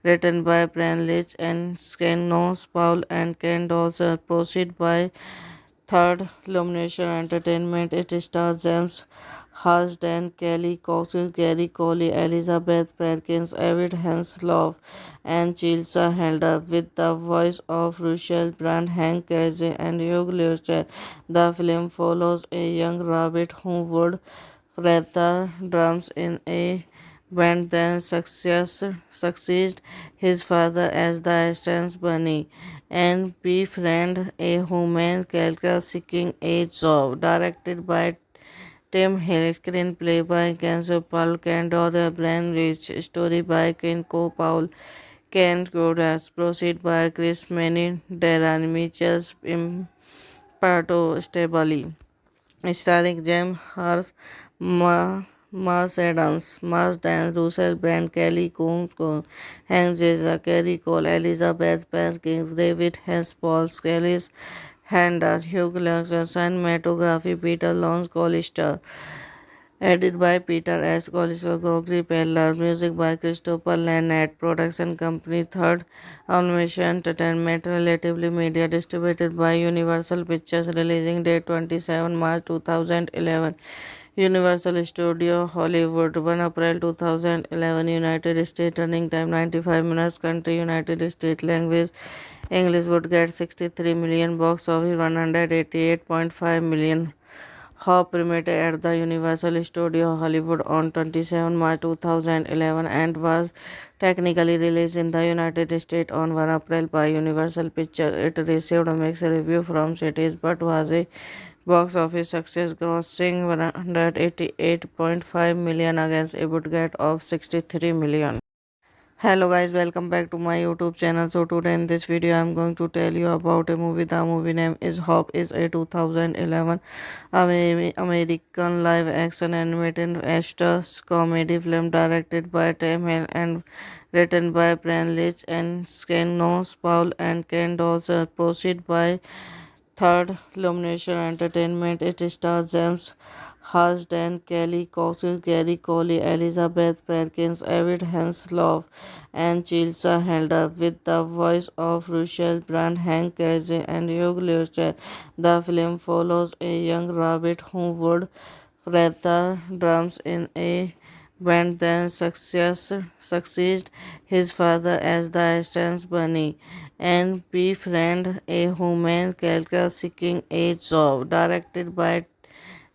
Speaker 1: written by Brian Leach and Skenos Paul and Ken Dawson. Proceed by Third Illumination Entertainment. It stars James Marsden, Kelly Cox, Gary Coley, Elizabeth Perkins, David Hasselhoff, and Chilsa Helder, with the voice of Russell Brand, Hank Azaria, and Hugh Laurie. The film follows a young rabbit who would rather drums in a band than succeed his father as the assistant bunny and befriend a human character seeking a job. Directed by Tim Hill, screenplay by Kenzo Paul Cando, the Brian Rich, story by Kenko Paul Ken Godas, proceed by Chris Manning, Darren Mitchell, Imparto Stabali, starring James Hars, Mars Adams, Mars Dan, Russell Brand, Kelly Combs, Hank Jeza, Kerry Cole, Elizabeth Perkins, David Hess, Paul Skellis, Handa, Hugh Jackson, cinematography, Peter Lawrence Collister, edited by Peter S. Collister, Gregory Peller, music by Christopher Lannett, production company Third Animation Entertainment, Relatively Media, distributed by Universal Pictures, releasing date 27 March 2011. Universal Studio Hollywood, 1 April 2011, United States, running time 95 minutes, country United States, language English, would get 63 million, box office 188.5 million. Hop premiered at the Universal Studio Hollywood on 27 March 2011 and was technically released in the United States on 1 April by Universal Pictures. It received a mixed review from critics but was a box office success, grossing 188.5 million against a budget of 63 million. Hello guys, welcome back to my YouTube channel. So today in this video I'm going to tell you about a movie. The movie name is Hop, is a 2011 American live action animated Astros comedy film directed by Tim Hill and written by Brian Leach and Ken Paul and Ken Dawson. Proceed by Third Illumination Entertainment. It stars James Harsden, Kelly Cox, Gary Coley, Elizabeth Perkins, David Hasselhoff, and Chilsa Helder, with the voice of Russell Brand, Hank Azaria, and Hugh Jackson. The film follows a young rabbit who would rather drums in a band than succeed his father as the Stans Bunny and befriend a human character seeking a job. Directed by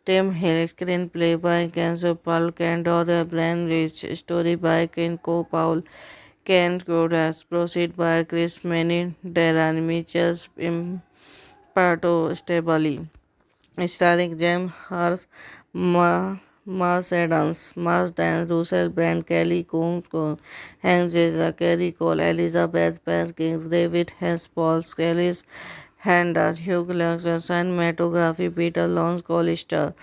Speaker 1: Tim Hill, screenplay by Kenzo Paul Cando, the Brian Rich, story by Kenko Paul Ken Godas, proceed by Chris Manning, Darren Mitchell, Imparto Stabali, starring James Hars, Mars Adams, Mars Dan, Russell Brand, Kelly Combs, Hank Jeza, Kerry Cole, Elizabeth Perkins, David Hess, Paul Skellis, Handa, Hugh Jackson, cinematography, Peter Lawrence Collister,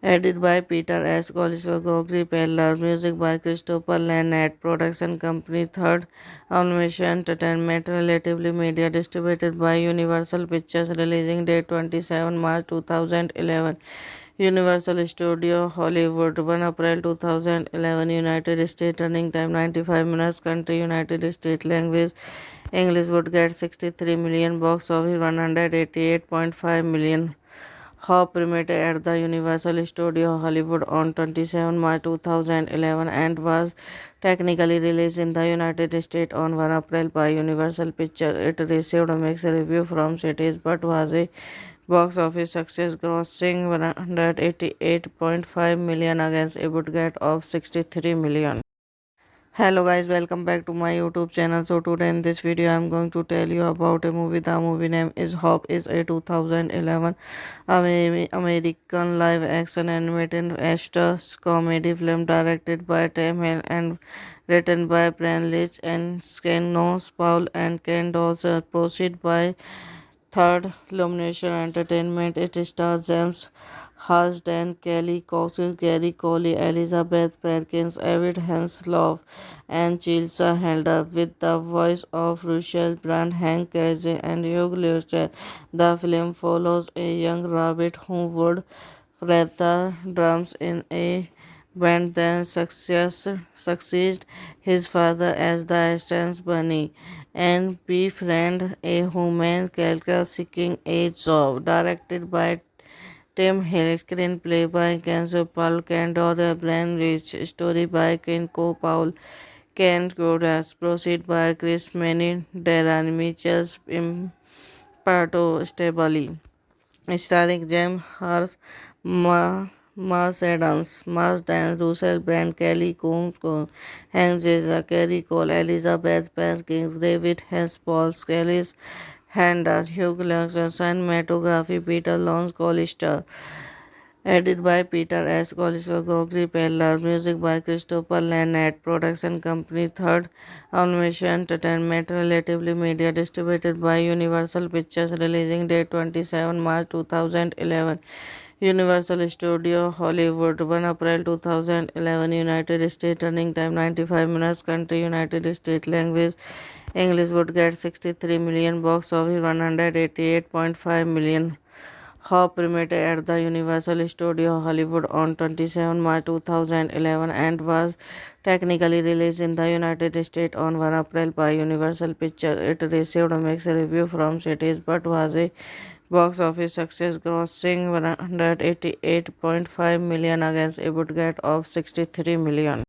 Speaker 1: edited by Peter S. Collister, Gregory Peller, music by Christopher Lannett, production company Third Animation Entertainment, Relatively Media, distributed by Universal Pictures, releasing date 27 March 2011. Universal Studio Hollywood, 1 April 2011, United States, running time 95 minutes, country United States, language English, would get 63 million, box office 188.5 million. Hop premiered at the Universal Studio Hollywood on 27 March 2011 and was technically released in the United States on 1 April by Universal Pictures. It received a mixed review from critics but was a box office success, grossing 188.5 million against a budget of 63 million. Hello guys, welcome back to my YouTube channel. So today in this video I'm going to tell you about a movie. The movie name is Hop, is a 2011 American live action animated Astros comedy film directed by Tim Hill and written by Brian Leach and Ken Paul and Ken Dawson. Proceed by Third Illumination Entertainment. It stars James Harsden, Kelly Cox, Gary Coley, Elizabeth Perkins, David Hasselhoff, and Chilsa Helder, with the voice of Russell Brand, Hank Azaria, and Hugh Jackson. The film follows a young rabbit who would rather drums in a band than succeed his father as the Stans Bunny and befriend a human character seeking a job. Directed by Tim Hill, screenplay by Kenzo Paul Cando, the Brian Rich, story by Kenko Paul Ken Godas, proceed by Chris Manning, Darren Mitchell, Imparto Stabali, starring James Hars, Mars Dance, Russell Brand, Kelly Combs, Hank Jeza, Kerry Cole, Elizabeth Perkins, David Hess, Paul Scalis, Handler, Hugh Jackson, cinematography, Peter Lawrence Collister, edited by Peter S. Collister, Gregory Peller, music by Christopher Lannett, production company Third Animation Entertainment, Relatively Media, distributed by Universal Pictures, releasing date 27 March 2011. Universal Studio Hollywood 1 April 2011 United States running time 95 minutes country United States language English would get 63 million box office 188.5 million. Hop premiered at the Universal Studio Hollywood on 27 March 2011 and was technically released in the United States on 1 April by Universal Pictures. It received a mixed review from critics but was a box office success, grossing 188.5 million against a budget of 63 million.